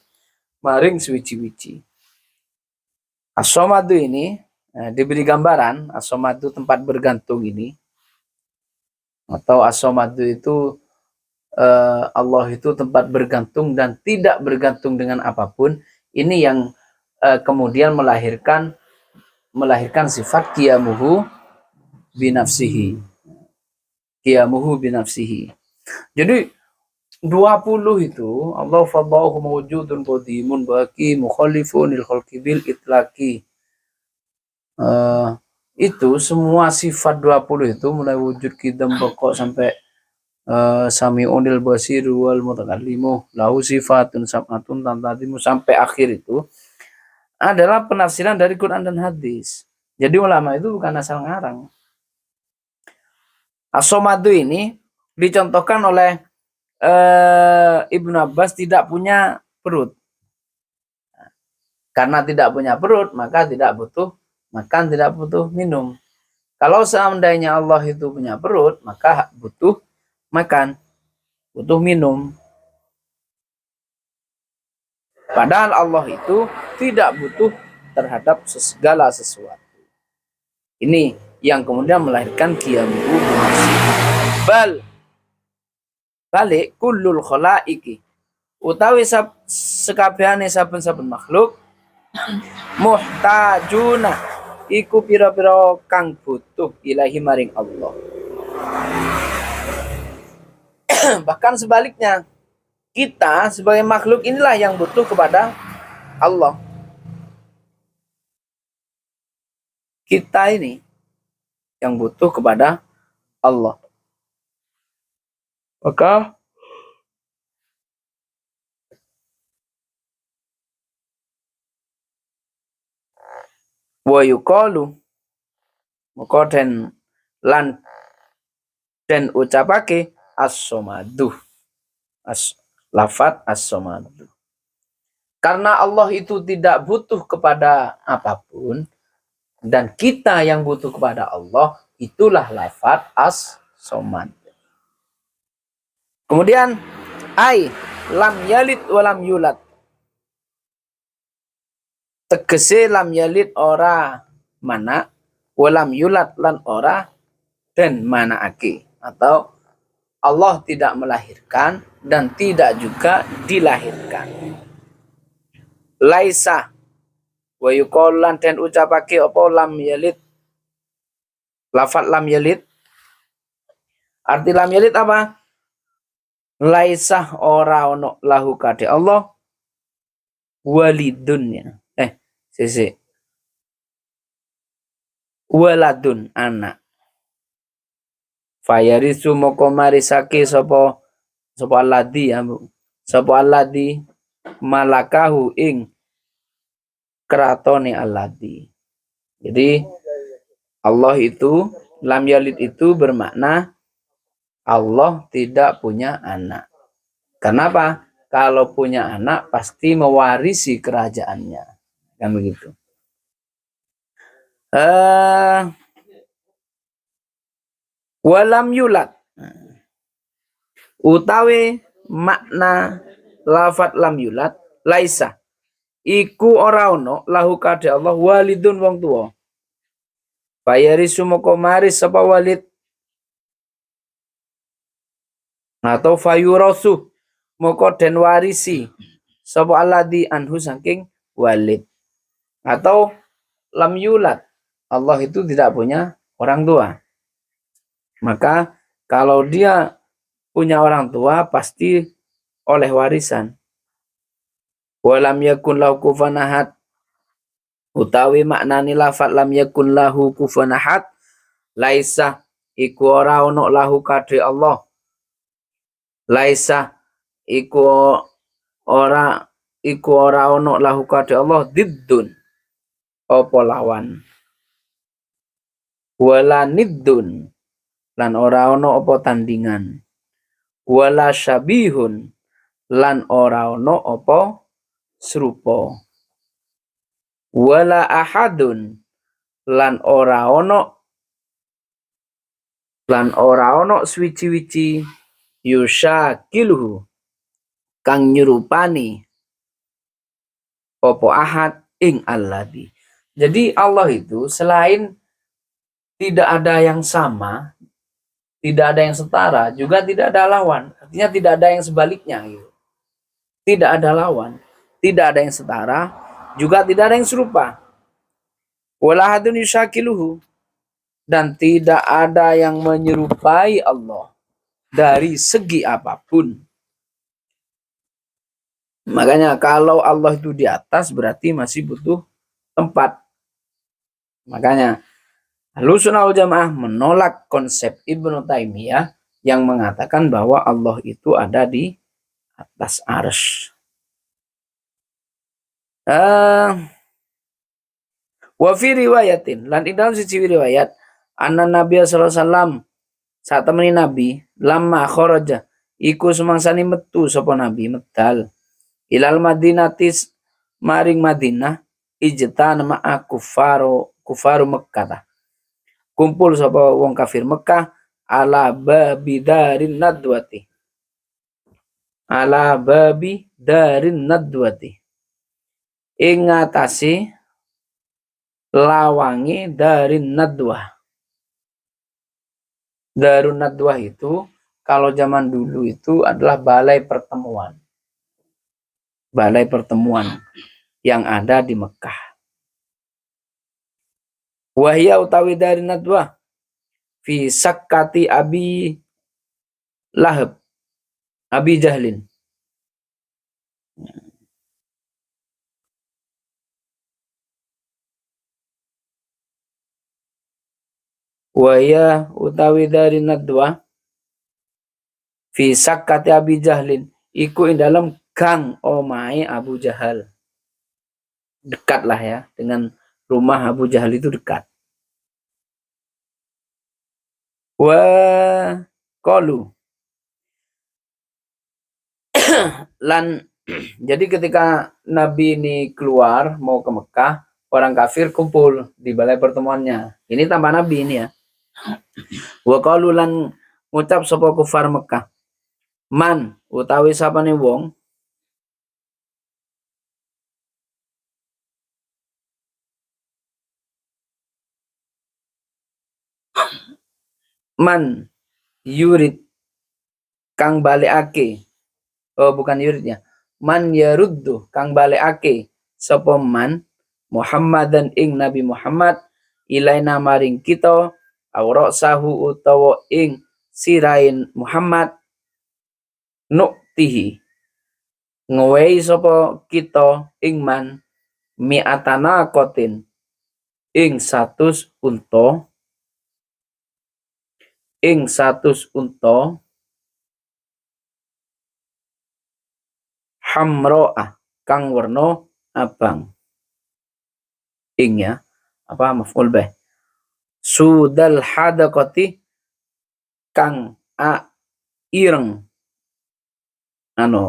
Speaker 1: maring suwi-wiji. As-somadu ini diberi gambaran, as-somadu tempat bergantung ini, atau as-somadu itu Allah itu tempat bergantung dan tidak bergantung dengan apapun. Ini yang kemudian melahirkan sifat qiyamuhu binafsihi. Qiyamuhu binafsihi. Jadi 20 itu Allah fadhahu mawjudun qadimun baqi mukhalifun lil khalqi bil itlaqi. Itu semua sifat 20 itu mulai wujud qidam baqa sampai sami'unil basiru wal mutakallimu lahu sifatun sab'atun tantadimu sampai akhir itu adalah penafsiran dari Quran dan hadis. Jadi ulama itu bukan asal ngarang. As-somadu ini dicontohkan oleh Ibnu Abbas tidak punya perut. Karena tidak punya perut, maka tidak butuh makan, tidak butuh minum. Kalau seandainya Allah itu punya perut, maka butuh makan, butuh minum. Padahal Allah itu tidak butuh terhadap segala sesuatu. Ini yang kemudian melahirkan qiyamuhu balik kullul khalaiki utawi sekabehane saben-saben makhluk muhtajuna iku pira-pira kang butuh ilahi maring Allah. Bahkan sebaliknya, kita sebagai makhluk inilah yang butuh kepada Allah. Kita ini yang butuh kepada Allah. Maka wa yuqalu maka den ucapake as-somadu, lafat as-somadu. Karena Allah itu tidak butuh kepada apapun dan kita yang butuh kepada Allah, itulah lafat as-somad. Kemudian lam yalid walam yulad. Tegese lam yalid ora mana, walam yulad lan ora den manaake, atau Allah tidak melahirkan dan tidak juga dilahirkan. Laisa wa yuqalu lan den ucapake apa lam yalid, lafat lam yalid. Arti lam yalid apa? laisah ora ono lahu kade Allah walidun ya. Sisi waladun anak. Fayarisu moko marisake sapa alladhi ya Bu. Sapa alladhi malakahu ing kratone alladhi. Jadi Allah itu lam yalid itu bermakna Allah tidak punya anak. Kenapa? Kalau punya anak pasti mewarisi kerajaannya. Kan begitu. Walam yulad. Utawi makna lafat lam yulad laisa. Iku ora ono lahu kade Allah walidun wong tuwa. Bayarisu moko maris sapa walid atau fayurasu moko den warisi sapa alladzi anhu saking walid. Atau lam yulad. Allah itu tidak punya orang tua. Maka kalau dia punya orang tua pasti oleh warisan. Walam yakun lahu kufuwan ahad. Utawi maknani lafat lam yakun lahu kufuwan ahad laisa iku ora ono lahu kade Allah. Laisa iku ora ono lahu kade Allah diddun apa lawan. Wala niddun lan ora ono apa tandingan. Wala syabihun lan ora ono apa serupa. Wala ahadun lan ora ono swiji-wiji yushakiluhu kang nyerupani apa ahad ing alladhi. Jadi Allah itu selain tidak ada yang sama, tidak ada yang setara, juga tidak ada lawan. Artinya tidak ada yang sebaliknya gitu. Tidak ada lawan, tidak ada yang setara, juga tidak ada yang serupa. Wala hadun yushakiluhu, dan tidak ada yang menyerupai Allah dari segi apapun. Makanya kalau Allah itu di atas berarti masih butuh tempat. Makanya Ahlussunnah wal Jamaah menolak konsep Ibnu Taimiyah yang mengatakan bahwa Allah itu ada di atas arsy. Wa fi riwayatin lan ing dalam siji riwayat anna Nabi sallallahu alaihi wasallam saat temani Nabi lamma kharaja iku semangsane metu sapa Nabi medal ilal Madinatis maring Madinah ijtan ma'a kufaru Mekkah. Kumpul sapa wong kafir Mekah ala babi darin nadwati. Ala babi darin nadwati. Ing ngatasi lawangi darin nadwah. Darun nadwah itu kalau zaman dulu itu adalah balai pertemuan. Balai pertemuan yang ada di Mekah. Wahya utawi dari nadwah fi sakkati Abi Lahab Abi Jahlin. Wahya utawi dari nadwah fi sakkati Abi Jahlin iku ing dalam gang omahe Abu Jahal. Dekat lah ya dengan rumah Abu Jahal itu dekat. Wa qalu lan jadi ketika Nabi ini keluar mau ke Mekah, orang kafir kumpul di balai pertemuannya. Ini tambah Nabi ini ya. Wa qalu lan ngucap sapa kufar Mekah. Man utawi sapane wong man yurid kang balekake. Oh bukan yuridnya. Man yaruddu kang balekake sapa man Muhammadan ing Nabi Muhammad ilaina maring kita awra sahu utawa ing sirain Muhammad nuktihi ngewehi sapa kita ing man mi'atana kotin ing 100 unta hamro'ah kang werna abang ing ya apa maf'ul bih sudal hadaqati kang ireng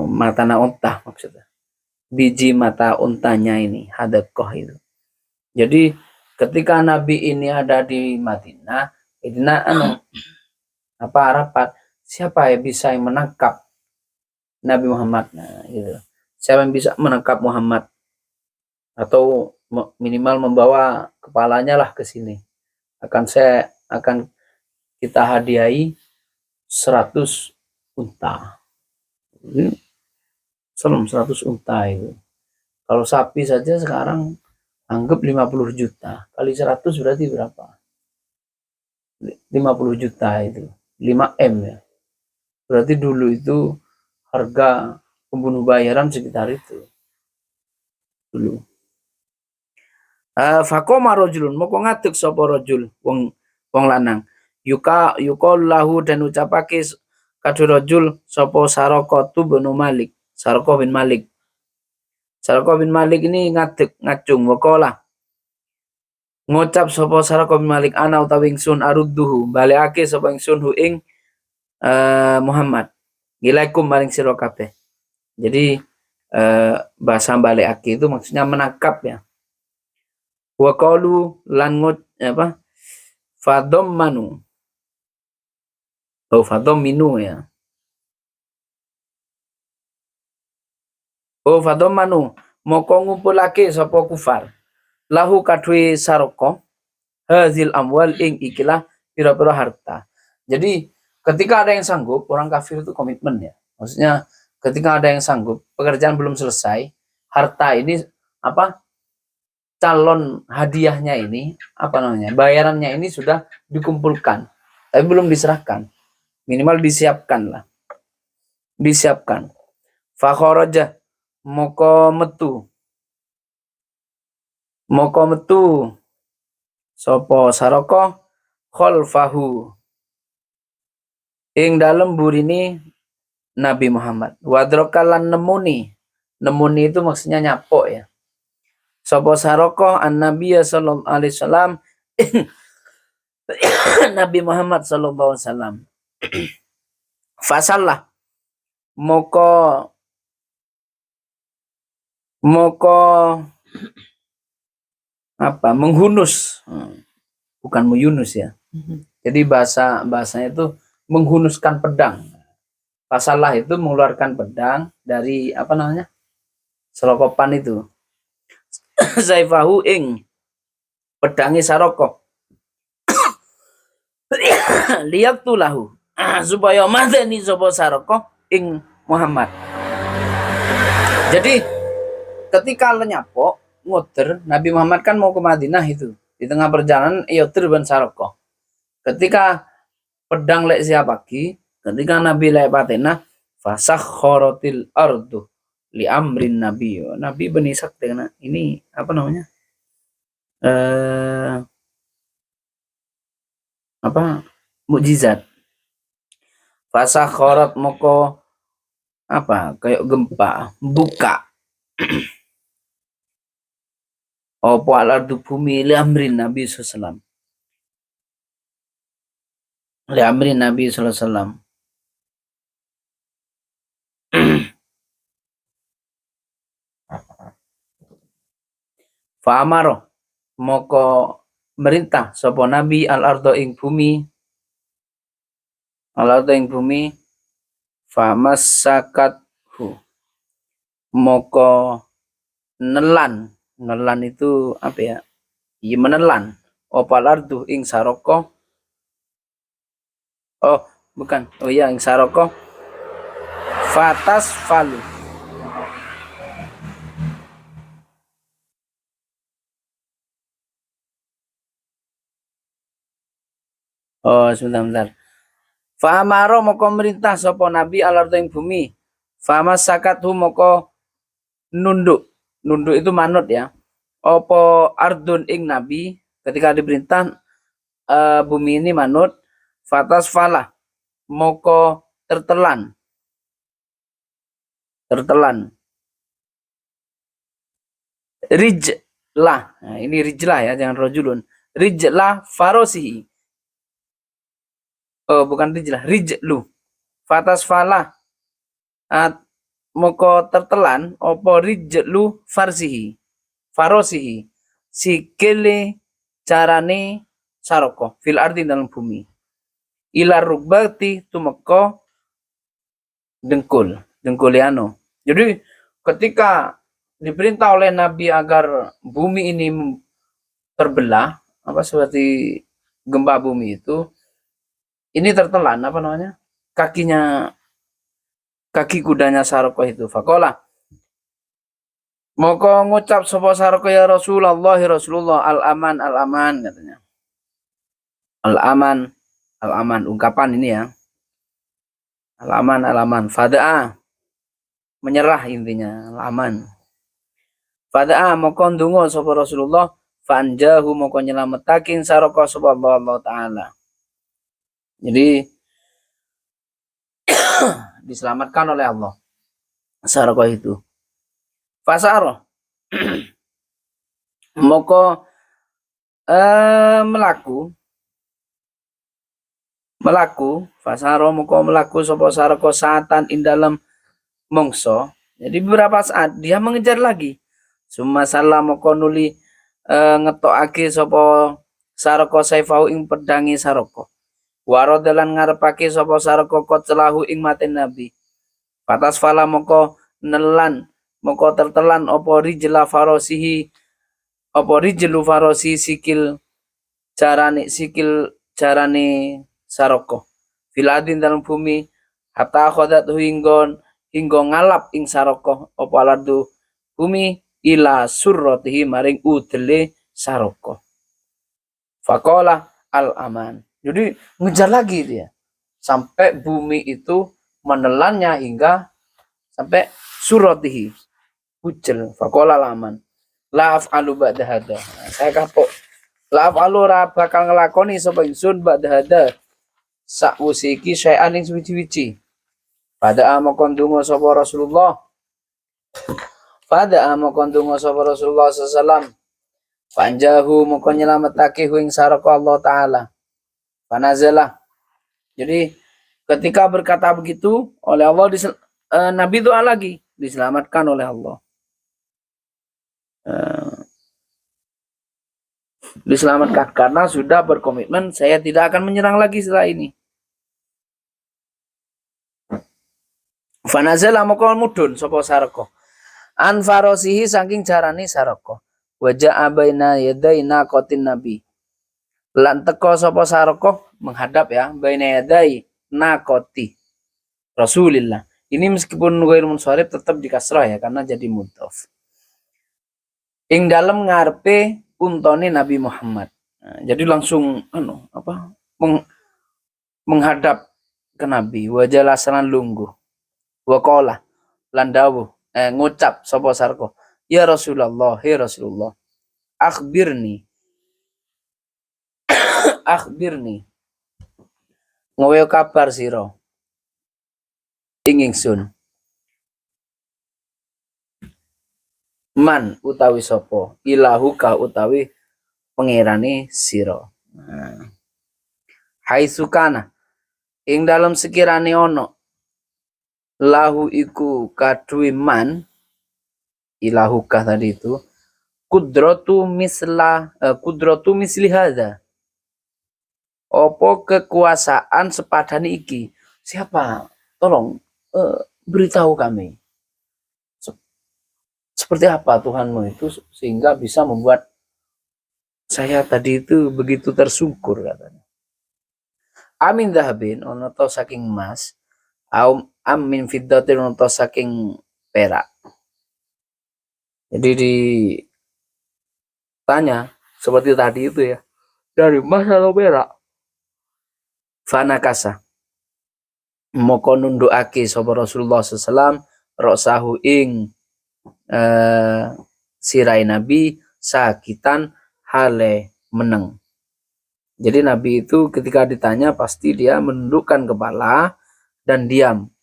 Speaker 1: matana unta maksudnya biji mata untanya ini hadaqah itu. Jadi ketika Nabi ini ada di Madinah itu rapat siapa yang bisa menangkap Nabi Muhammad, nah gitu. Siapa yang bisa menangkap Muhammad atau minimal membawa kepalanya lah ke sini, akan kita hadiahi 100 unta. Salam 100 unta itu. Kalau sapi saja sekarang anggap 50 juta. Kali 100 berarti berapa? 50 juta itu. 5M ya. Berarti dulu itu harga pembunuh bayaran sekitar itu. Dulu. Fakoma rojulun moko ngadeg sapa rojul wong lanang. Yuka lahu dan ucapake kadhe rojul sapa Saraqah bin Malik. Saraqah bin Malik. Saraqah bin Malik ini ngadeg ngacung waqala. Ngucap sapa Saraqah bin Malik ana utawi ingsun arudduhu balekake sapa ingsun hu ing Muhammad. Ilaikum maring sira kabeh. Jadi bahasa balekake itu maksudnya menangkap ya. Wa qalu lan fadommanu fadomminu ya. Fadommanu moko ngumpulake sapa kufar lahu kadwe Saraqah hazil amwal ing ikilah pira-pira harta. Jadi ketika ada yang sanggup, orang kafir itu komitmen ya. Maksudnya ketika ada yang sanggup, pekerjaan belum selesai, harta ini calon hadiahnya ini bayarannya ini sudah dikumpulkan tapi belum diserahkan, minimal disiapkan fakharaja moko metu sapa Saraqah khalfahu ing dalem burine Nabi Muhammad wadrokalan nemuni itu maksudnya nyapok ya. Sapa Saraqah an-Nabiy sallallahu alaihi wasallam Nabi Muhammad sallallahu alaihi wasallam. Fasallah moko menghunus, bukan meyunus ya. Jadi bahasanya itu menghunuskan pedang. Fasallah itu mengeluarkan pedang dari selokopan itu. Zaifahu ing pedangi Saraqah liyak tulahu supaya mateni sapa Saraqah ing Muhammad. Jadi ketika lenyapok nguter Nabi Muhammad kan mau ke Madinah itu, di tengah perjalanan yotir ban Saraqah. Ketika pedang lek siapaki, ketika Nabi lek patena fasakharatil ardu li amrin Nabi. Nabi benisak dengan ini mukjizat. Fasakharat moko kayak gempa buka apa alardu bumi li amrin Nabi sallallahu alaihi wasallam. Fa'amaro moko merintah sapa Nabi al-ardo ing bumi famassakathu moko nelan itu menelan opal ardu ing Saraqah ing Saraqah fatas falu sebentar Fa amaro moko merintah sapa nabi alar ing bumi. Fa masakathu moko nunduk. Nunduk itu manut ya. Apa ardun ing nabi ketika diperintah bumi ini manut. Fatas falah moko tertelan. Rijlah. Nah, ini rijlah ya, jangan rojulun. Rijlah farosihi. Oh, bukan rijlah, rijlu. Fatas falah moko tertelan opo rijlu farosihi. Sikile carane saroko fil ardi dalam bumi. Ilar rugbati tumeko dengkuliano. Jadi ketika diperintah oleh Nabi agar bumi ini terbelah, apa seperti gempa bumi itu, ini tertelan apa namanya? Kaki kudanya Saroko itu. Fakola moko ngucap sapa Saroko ya Rasulullah al-aman katanya. Al-aman ungkapan ini ya. Al-aman fada'a menyerah intinya al-aman. Fada'a moko ndonga sapa Rasulullah fanjahu moko nyelametakin Saroko sapa Allah taala. Jadi diselamatkan oleh Allah Saroko itu. Fasaro moko melaku fasaro moko melaku sapa Saroko saatan ing dalam mongso. Jadi beberapa saat dia mengejar lagi. Summa salam moko nuli ngetokake sapa Saroko saifahu ing pedangi Saroko. Warodalan ngarepake sapa Saroko kotlahu ing maten Nabi. Patas fala moko tertelan opo rijlu farosi sikil carane Saroko. Filadin dalam bumi hatta khodat hingga ngalap ing Saroko opo alardu bumi ila surrotihi maring udele Saroko. Fakola al-aman. Jadi ngejar lagi dia sampai bumi itu menelannya hingga sampai suratihi ucel. Fakola laman la af'alu ba'da hada. Saya kapok la af'alu ra bakal ngelakoni sapa ingsun ba'da hada sakwuse iki syai'an ing suwi-suwi. Pada amakon donga sapa Rasulullah sallallahu panjahu moko nyelametake ing Saroko Allah taala. Panazalah. Jadi ketika berkata begitu oleh Allah Nabi doa lagi diselamatkan oleh Allah. Diselamatkan karena sudah berkomitmen saya tidak akan menyerang lagi setelah ini. Fanazala moko mudun sapa Saroko. An farosihi saking jarane Saroko. Wajah abaina yadaina qatin nabi. Lan teko sapa Saroko menghadap ya baina yadai naqati Rasulillah. Ini meskipun ghair munsharif tetap dikasrah ya karena jadi mudhaf. Ing dalem ngarepe untone Nabi Muhammad. Nah, jadi langsung menghadap ke Nabi wajah lasanan lungguh. Wa qala lan dawuh ngucap sapa Sarko, ya Rasulullah, he Rasulullah, akhbirni ngowe kabar sira ing ingsun man utawi sapa ilahuka utawi pangerane sira. Hai sukana ing dalam sekirane ono lahu iku kadui man ilahuka tadi itu kudratu misli hadza. Opo kekuasaan sepadani iki? Siapa? Tolong beritahu kami. Seperti apa Tuhanmu itu sehingga bisa membuat saya tadi itu begitu tersungkur katanya. Amin dahabin onoto saking emas, amin fiddatin onoto saking perak. Jadi ditanya seperti tadi itu ya, dari emas atau perak? Fanakasa moko nundukake sapa Rasulullah sallallahu rosahu ing sirai Nabi sakitan hale meneng. Jadi Nabi itu ketika ditanya pasti dia menundukkan kepala dan diam.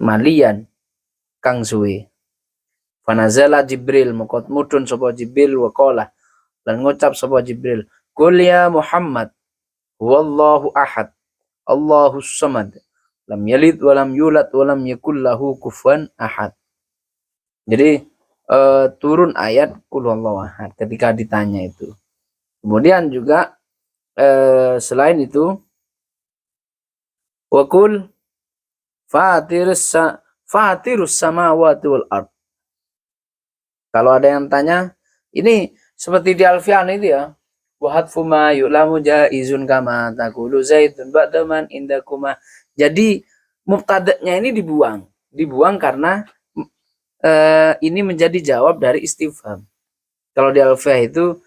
Speaker 1: Malian kang suwe. Fanazala Jibril mokot mudun sapa Jibril waqala lan ngucap sapa Jibril, "Qul ya Muhammad, wallahu ahad, Allahus samad, lam yalid walam yulad walam yakul lahu kufuwan ahad." Jadi turun ayat qul huwallahu ahad ketika ditanya itu. Kemudian juga selain itu wa qul fatirus samawati wal ard. Kalau ada yang tanya, ini seperti di Alfian itu ya. Wahat fuma yu'lamu jaizun kama taqulu zaidun ba'daman indakuma. Jadi mubtada'nya ini dibuang. Dibuang karena ini menjadi jawab dari istifham. Kalau di Alfian itu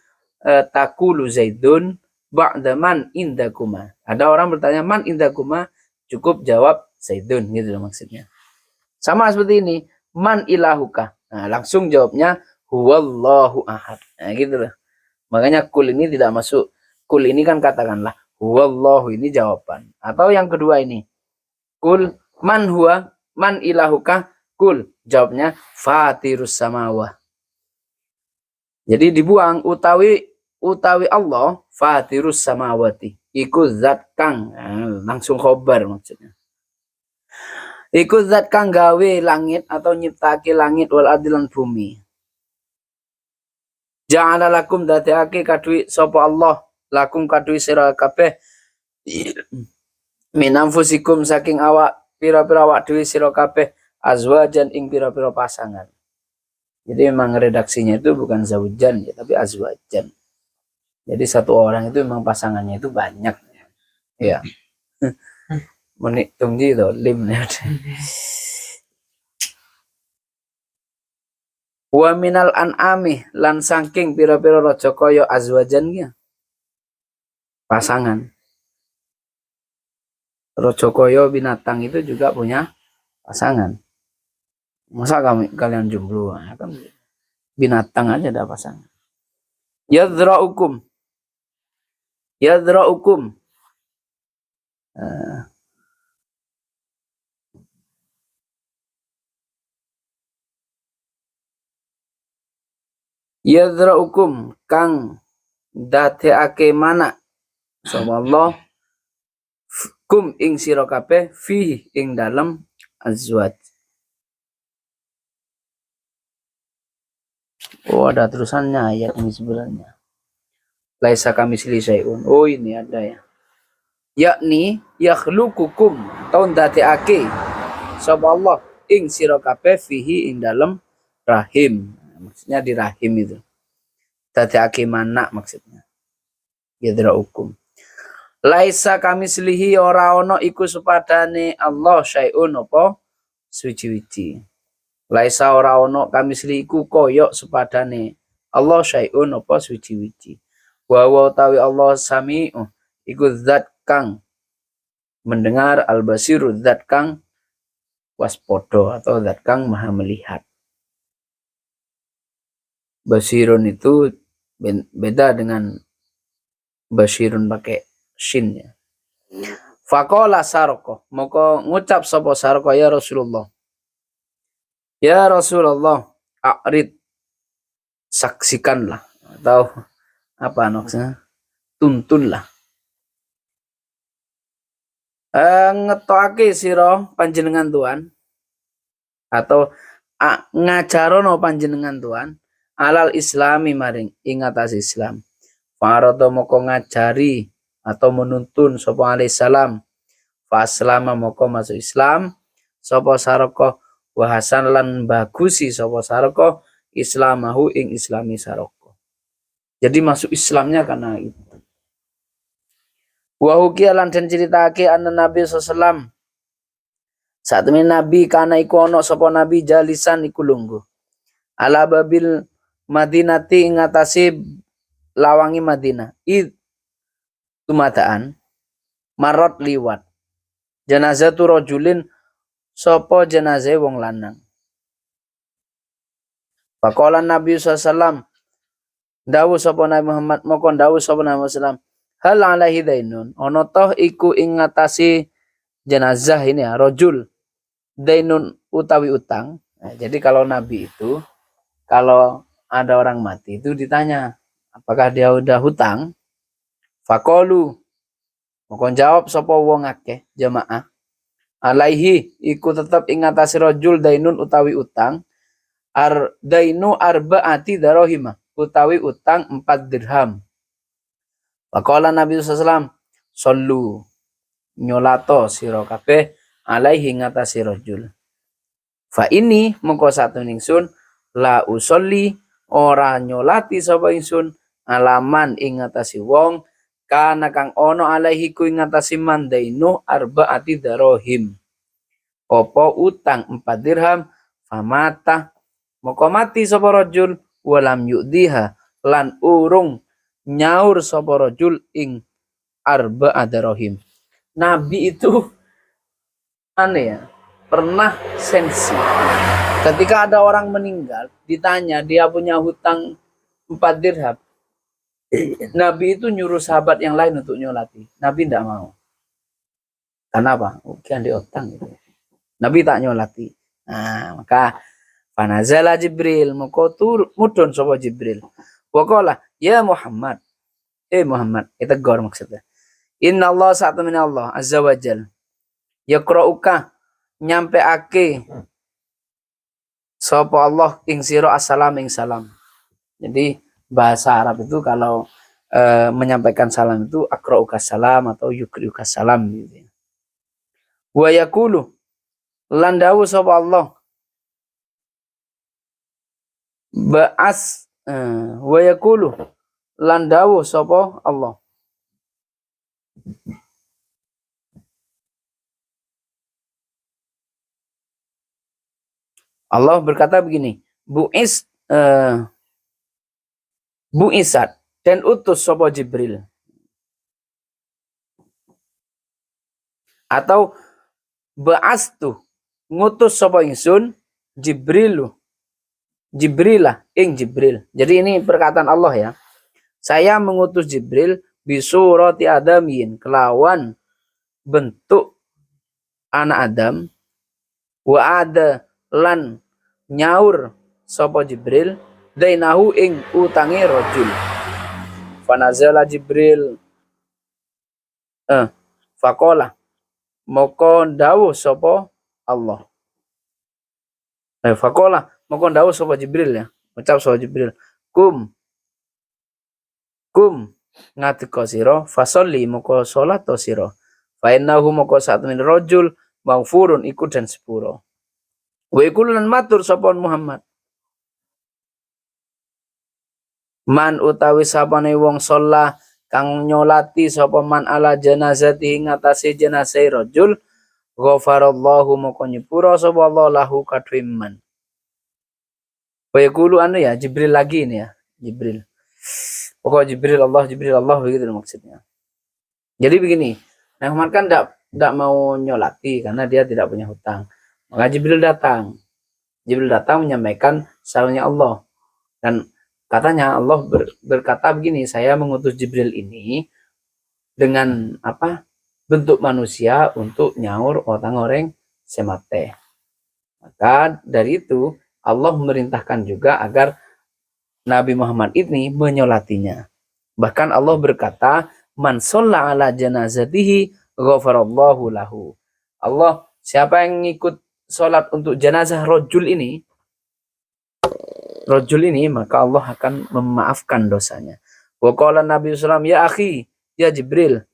Speaker 1: taqulu zaidun ba'daman indakuma. Ada orang bertanya man indakuma, cukup jawab zaidun gitu loh maksudnya. Sama seperti ini, man ilahuka. Nah, langsung jawabnya huwallahu ahad. Nah, gitu loh. Makanya kul ini tidak masuk. Kul ini kan katakanlah huwallahu, ini jawaban. Atau yang kedua ini. Kul man huwa man ilahuka, kul jawabnya fatirus samawah. Jadi dibuang utawi Allah fatirus samawati. Iku zat kang. Nah, langsung khobar maksudnya. Iku zat kang gawe langit atau nyiptake langit wal adilan bumi. Ja'ala lakum dadekake kadui sapa Allah lakum kadui sira kabeh min anfusikum saking awak pira-pira awak dhewe sira kabeh azwajan ing pira-pira pasangan. Jadi memang redaksinya itu bukan zaujan ya, tapi azwajan. Jadi satu orang itu memang pasangannya itu banyak ya. Menitung gitu lim ya. Wa minal an'ami lan saking pira-pira raja kaya azwajan ya. Pasangan. Raja kaya binatang itu juga punya pasangan. Masa kalian jomblo kan binatang aja ada pasangan. Yadra'ukum. Yadra'ukum kang dadekake mana sapa Allah kum ing sira kabeh fi ing dalem azwaj. Oh, ada terusannya ayat ini sebenarnya. Laisa kamisli syai'un. Oh, ini ada ya. Yakni yakhluqukum taun dadekake sapa Allah ing sira kabeh fihi ing dalem rahim. Maksudnya di rahim itu. Dadekake mana maksudnya. Yadra'ukum. Laisa kamislihi ora ono iku sepadane Allah syai'un apa suci-wici. Laisa ora ono kamisli iku koyok sepadane Allah syai'un apa suci-wici. Wa tawi Allah sami'u iku zat kang mendengar, al-basiru zat kang waspodo atau zat kang maha melihat. Basirun itu beda dengan basirun pakai shin ya. Faqala Sarqah, moko ngucap sapa Sarqah ya Rasulullah. Ya Rasulullah, a'rid, saksikanlah atau apa maksudnya? Tuntunlah. Ngetokake sira panjenengan Tuhan atau ngajarono panjenengan Tuhan alal islami maring ing atas Islam. Farada moko ngajari atau menuntun sapa alaihi salam. Faslama moko masuk Islam sapa Sarqah wa hasan lan bagusi sapa Sarqah islamahu ing islami Sarqah. Jadi masuk Islamnya karena itu. Wa hukia lan den critakake anna Nabi sallallahu saat temen Nabi kana iku ana sapa Nabi jalisan iku lungguh. Ala babil Madinati ing atase lawangi Madinah. Id tumadaan marot liwat. Janazatu rajulin sapa jenazah wong lanang. Faqala Nabi sallallahu dawuh sapa Nabi Muhammad moko dawuh sapa Nabi sallam hal alaihi dainun ana toh iku ing ngatasi jenazah ini ya rajul dainun utawi utang. Nah, jadi kalau Nabi itu kalau ada orang mati itu ditanya apakah dia udah hutang, faqalu moko jawab sapa wong akeh jamaah alaihi iku tetep ing ngatasi rajul dainun utawi utang dainu arba'ati darahimah utawi utang 4 dirham. Faqala Nabi sallallahu sallu nyolato sira kabeh alaihi ngatasi rajul. Fa ini mengko satu ningsun la usolli ora nyolati sapa ingsun alaman ing ngatasi wong kana kang ono alaihi ku ing ngatasi mandainu arba'ati darahim. Apa utang 4 dirham famata moko mati sapa rajul walam yu'diha lan urung nyaur sapa rajul ing arba'a darahim. Nabi itu aneh ya, pernah sensi. Ketika ada orang meninggal, ditanya dia punya hutang 4 dirham. Nabi itu nyuruh sahabat yang lain untuk nyolati. Nabi tidak mau. Kenapa? Kian diutang gitu. Nabi tak nyolati. Nah, maka fanazala Jibril moko mudhun sapa Jibril. Waqala ya Muhammad. Muhammad, itu gor maksudnya. Inna Allah sa'ata min Allah azza wa jal. Yaqra'uka nyampeake sapa Allah ing sira assalam ing salam. Jadi bahasa Arab itu kalau menyampaikan salam itu aqra'uka salam atau yukri'uka salam gitu. Wa yaqulu lan dawuh sapa Allah ba'as wa yaqulu lan dawuh sapa Allah Allah berkata begini bu'isat dan utus sapa Jibril atau ba'astu ngutus sapa ingsun Jibrilah ing Jibril. Jadi ini perkataan Allah ya. Saya mengutus Jibril bisurati adamin kelawan bentuk anak Adam wa ada lan nyaur sapa Jibril dainahu ing utangi rajul. Fanazala Jibril faqala moko dawuh sapa Allah. Faqala moko dawuh sapa Jibril ya. Ucap sapa Jibril kum ngateka sira fasolli moko salat to sira fa innahu moko satmin rajul maghfurun iku dan sepuro wa iku lan matur sapa Muhammad man utawi sapane wong sholah kang nyolati sapa man ala janazati ngatasi jenazah rajul ghafarallahu moko nyepuro sapa Allah lahu kadhiman wa iku ya Jibril lagi ini ya Jibril. Pokoknya Jibril Allah begitu maksudnya. Jadi begini, Nah Umar kan tidak mau nyolati karena dia tidak punya hutang. Maka Jibril datang. Jibril datang menyampaikan salamnya Allah. Dan katanya Allah berkata begini, saya mengutus Jibril ini dengan bentuk manusia untuk nyaur otang orang semate. Maka dari itu Allah memerintahkan juga agar Nabi Muhammad ini menyolatinya. Bahkan Allah berkata, man sholla ala janazatihi ghafarallahu lahu. Allah, siapa yang ngikut sholat untuk jenazah rojul ini, maka Allah akan memaafkan dosanya. Wa qala Nabi SAW, ya akhi, ya Jibril.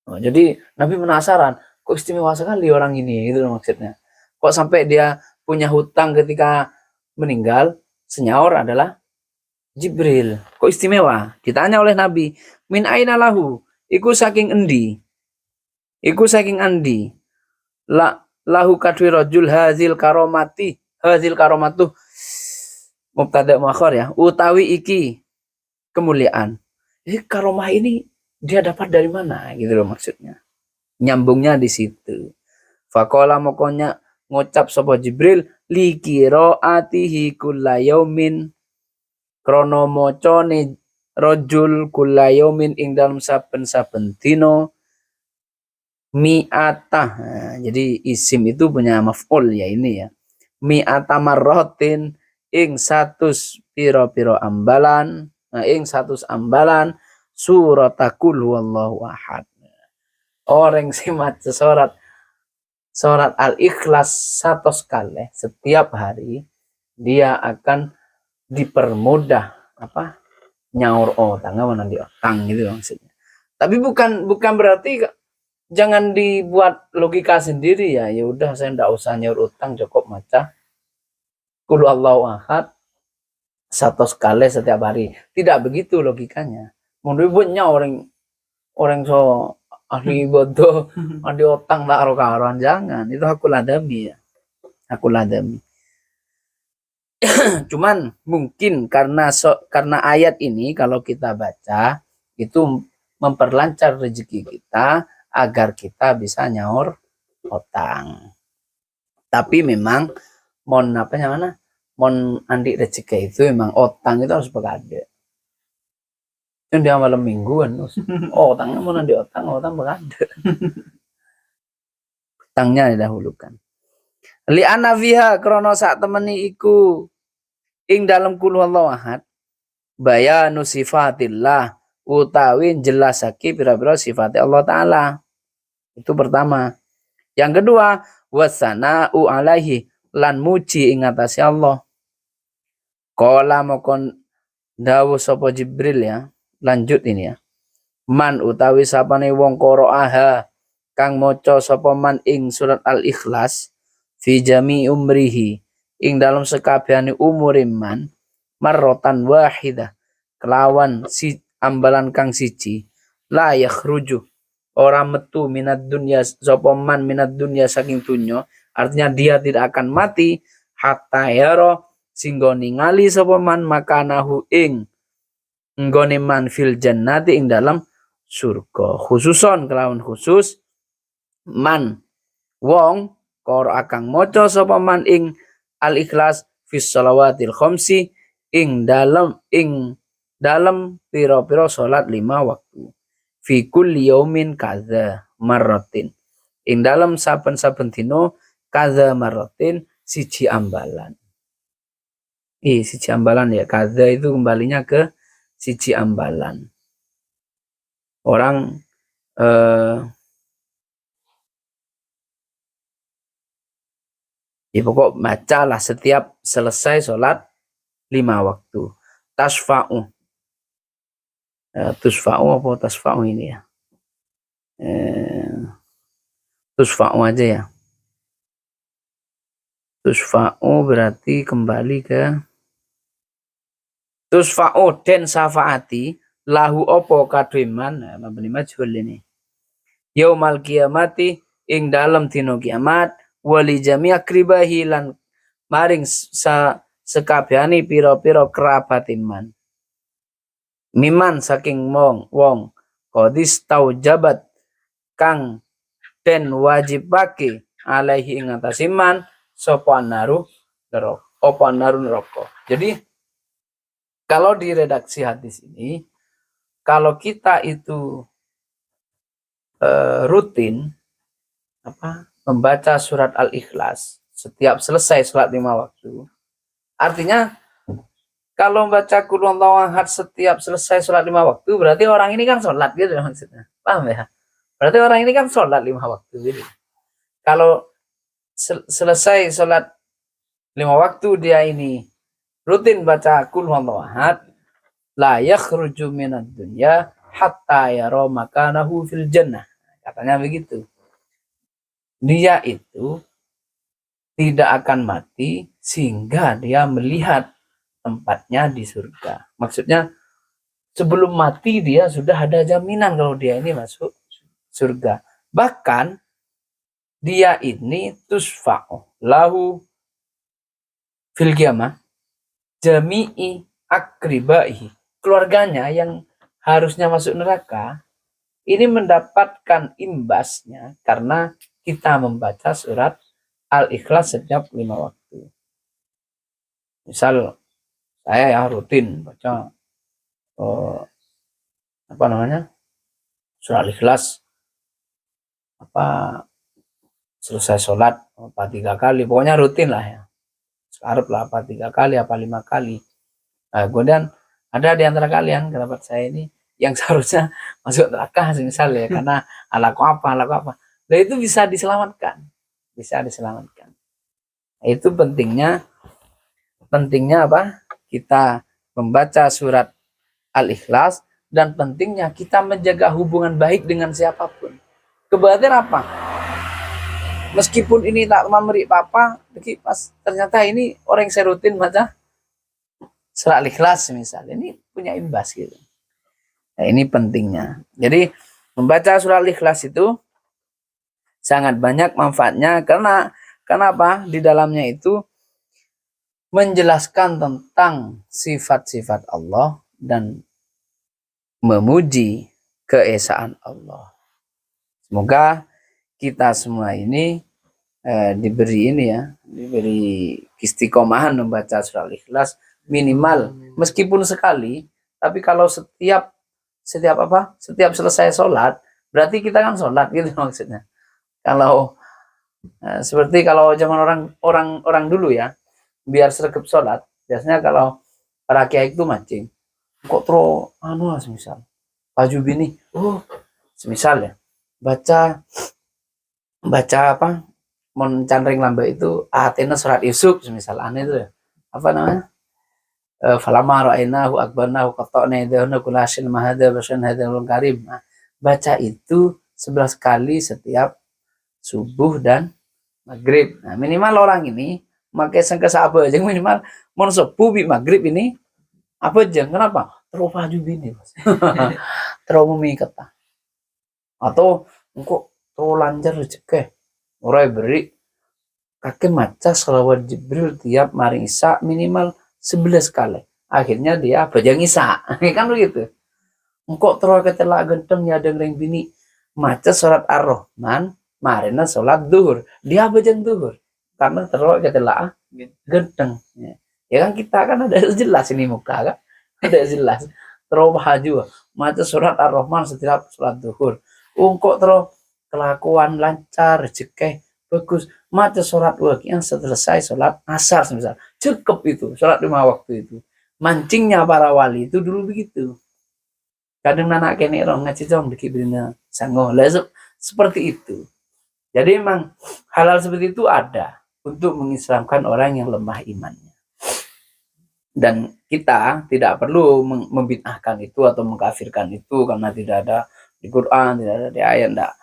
Speaker 1: Jadi Nabi penasaran, kok istimewa sekali orang ini, itu maksudnya. Kok sampai dia punya hutang ketika meninggal, senyaur adalah Jibril. Kok istimewa? Ditanya oleh Nabi, min aina lahu? Iku saking endi? Iku saking andi? Lahu kadwi rajul hazil karomatuh mubtada muakhar ya, utawi iki kemuliaan. Karomah ini dia dapat dari mana gitu loh maksudnya. Nyambungnya di situ. Faqala mokonya ngucap sapa Jibril li qiraatihi kullayaumin krana macane rajul kullayaumin ing dalam saben-saben dina mi'ata. Nah, jadi isim itu punya maf'ul ya ini ya. Mi'ata marratin ing 100 pira-pira ambalan, ing 100 ambalan suratakul huwallahu ahad. Orang sing maca surat Al-Ikhlas 100 kali setiap hari, dia akan dipermudah nyaur otang, nanti otang gitu maksudnya. Tapi bukan berarti jangan dibuat logika sendiri ya. Ya udah saya ndak usah nyaur utang, cukup maca Qul Allahu ahad 100 kali setiap hari. Tidak begitu logikanya. Menurutnya orang so ahli bodoh, ahli otang tak karo-karoan, jangan. Itu aku ladami ya. Aku ladami. Cuman mungkin karena ayat ini kalau kita baca itu memperlancar rezeki kita agar kita bisa nyaur otang. Tapi memang mon andi rezeki itu memang otang itu harus berada. Kan dia malam mingguan, otangnya mau andi otang berada. Otangnya didahulukan. Li ana fiha krana sak temeni iku ing dalam Qul huwallahu ahad bayanu sifatillah utawi jelasake pira-pira sifat Allah taala. Itu pertama. Yang kedua, wasana'u alaihi lan muji ing atase Allah. Qala mokon dawuh sapa Jibril ya. Lanjut ini ya. Man utawi sapane wong qara'aha kang maca sapa man ing surat Al-Ikhlas fi jami umrihi ing dalam sekabehane umure man marrotan wahidah kelawan si ambalan kang siji la yakhruju ora metu minat dunya sapa man minat dunya saking dunya, artinya dia tidak akan mati hatta yara singgo ningali sapa man makanahu ing nggone man fil jannati ing dalam surga. Khususon kelawan khusus man wong karo akang maca sapa man ing Al-Ikhlas fis shalawatil khamsi ing dalam pira-pira salat 5 waktu. Fi kulli yaumin kadza marratin. Ing dalam saben-saben dina kadza marratin siji ambalan. Siji ambalan ya, kadza itu kembalinya ke siji ambalan. Orang ya pokok bacalah setiap selesai sholat 5 waktu. Tasfa'u. Tusfa'u apa tasfa'u ini ya? Tusfa'u aja ya. Tusfa'u berarti kembali ke tusfa'u den syafaati lahu opo kadwiman. Mabni majhul ini. Yaumal kiamati ing dalam dina kiamat wali jami' akribahi lan maring sekabehane pira-pira kerabat iman. Miman saking wong qadis taujabat kang den wajibake alaihi ing atas iman sapa naru neraka. Jadi kalau di redaksi hadis ini, kalau kita itu rutin membaca surat Al-Ikhlas setiap selesai sholat 5 waktu, artinya kalau membaca Qul huwallahu ahad setiap selesai sholat 5 waktu, berarti orang ini kan sholat gitu maksudnya. Paham ya? Berarti orang ini kan sholat 5 waktu gitu. Kalau selesai sholat 5 waktu dia ini rutin baca Qul huwallahu ahad, la yakhruju minad dunya hatta yara makanahu fil jannah. Katanya begitu. Dia itu tidak akan mati sehingga dia melihat tempatnya di surga. Maksudnya sebelum mati dia sudah ada jaminan kalau dia ini masuk surga. Bahkan dia ini tusfa'u lahu fil qiyamah jami'i akribaihi. Keluarganya yang harusnya masuk neraka ini mendapatkan imbasnya karena kita membaca surat Al-Ikhlas setiap 5 waktu. Misal saya ya rutin baca surat Al-Ikhlas selesai sholat 3 kali, pokoknya rutin lah ya. Sekarang lah 3 kali 5 kali. Nah, kemudian ada di antara kalian kerabat saya ini yang seharusnya masuk neraka misalnya karena alaku apa. Nah, itu bisa diselamatkan. Nah, itu pentingnya apa? Kita membaca surat Al-Ikhlas dan pentingnya kita menjaga hubungan baik dengan siapapun. Keberarti apa? Meskipun ini tak memberi apa-apa, pas ternyata ini orang yang saya rutin baca surat Al-Ikhlas misalnya, ini punya imbas gitu. Nah, ini pentingnya. Jadi membaca surat Al-Ikhlas itu sangat banyak manfaatnya karena kenapa? Di dalamnya itu menjelaskan tentang sifat-sifat Allah dan memuji keesaan Allah. Semoga kita semua ini diberi istiqomahan membaca surah Al-Ikhlas minimal meskipun sekali, tapi kalau setiap selesai sholat berarti kita kan sholat gitu maksudnya. Kalau seperti kalau zaman orang dulu ya, biar sergap sholat biasanya kalau para kiai itu mancing kok tro semisal baju bini semisal ya baca mencandring lambe itu atena surat Yusuf semisal aneh itu ya. Falamma ra'ainahu akbarnahu qata'na yadahu kullasin mahada basan hadal karim. Baca itu 11 kali setiap subuh dan maghrib. Nah, minimal orang ini pakai sengkesa apa aja minimal mon subuh bi maghrib ini apa aja. Kenapa? Terlalu baju bini. Terlalu memikat. Atau engkau terlalu lancar rezeki. Orang beri kakek maca sholawat Jibril tiap maring Isya minimal 11 kali. Akhirnya dia bajang Isya. Kan begitu. Engkau terlalu ketelak genteng ya dengerin bini maca surat Ar-Rahman marina sholat duhur. Dia bajang duhur. Karena terlalu ketelak genteng. Ya kan kita kan ada jelas ini muka kan. Ada jelas. Terlalu baju maca surat Ar-Rahman setiap sholat duhur. Engkau terlalu kelakuan lancar, rezeki bagus, maca surat Waqiah selesai sholat asar misal, cukup itu sholat 5 waktu itu. Mancingnya para wali itu dulu begitu. Kadang anak kene orang ngaji dong dikibirina sangoh, seperti itu. Jadi memang hal seperti itu ada untuk mengislamkan orang yang lemah imannya. Dan kita tidak perlu membid'ahkan itu atau mengkafirkan itu karena tidak ada di Quran, tidak ada di ayat, enggak.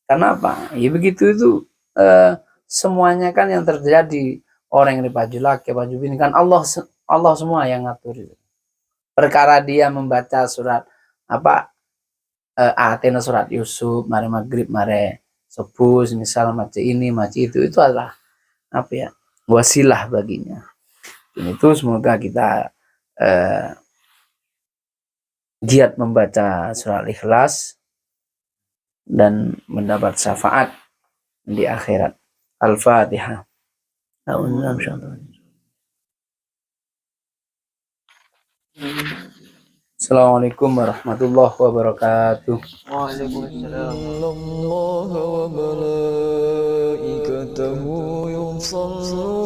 Speaker 1: Karena apa? Ya begitu itu semuanya kan yang terjadi orang yang baju laki, baju bini kan Allah semua yang ngatur itu. Perkara dia membaca surat atena surat Yusuf, mare maghrib, mare subuh, misal macam ini, macam itu adalah wasilah baginya. Dan itu semoga kita giat membaca surat Al-Ikhlas dan mendapat syafaat di akhirat. Al-Fatihah. Assalamualaikum warahmatullahi wabarakatuh.
Speaker 2: Waalaikumsalam.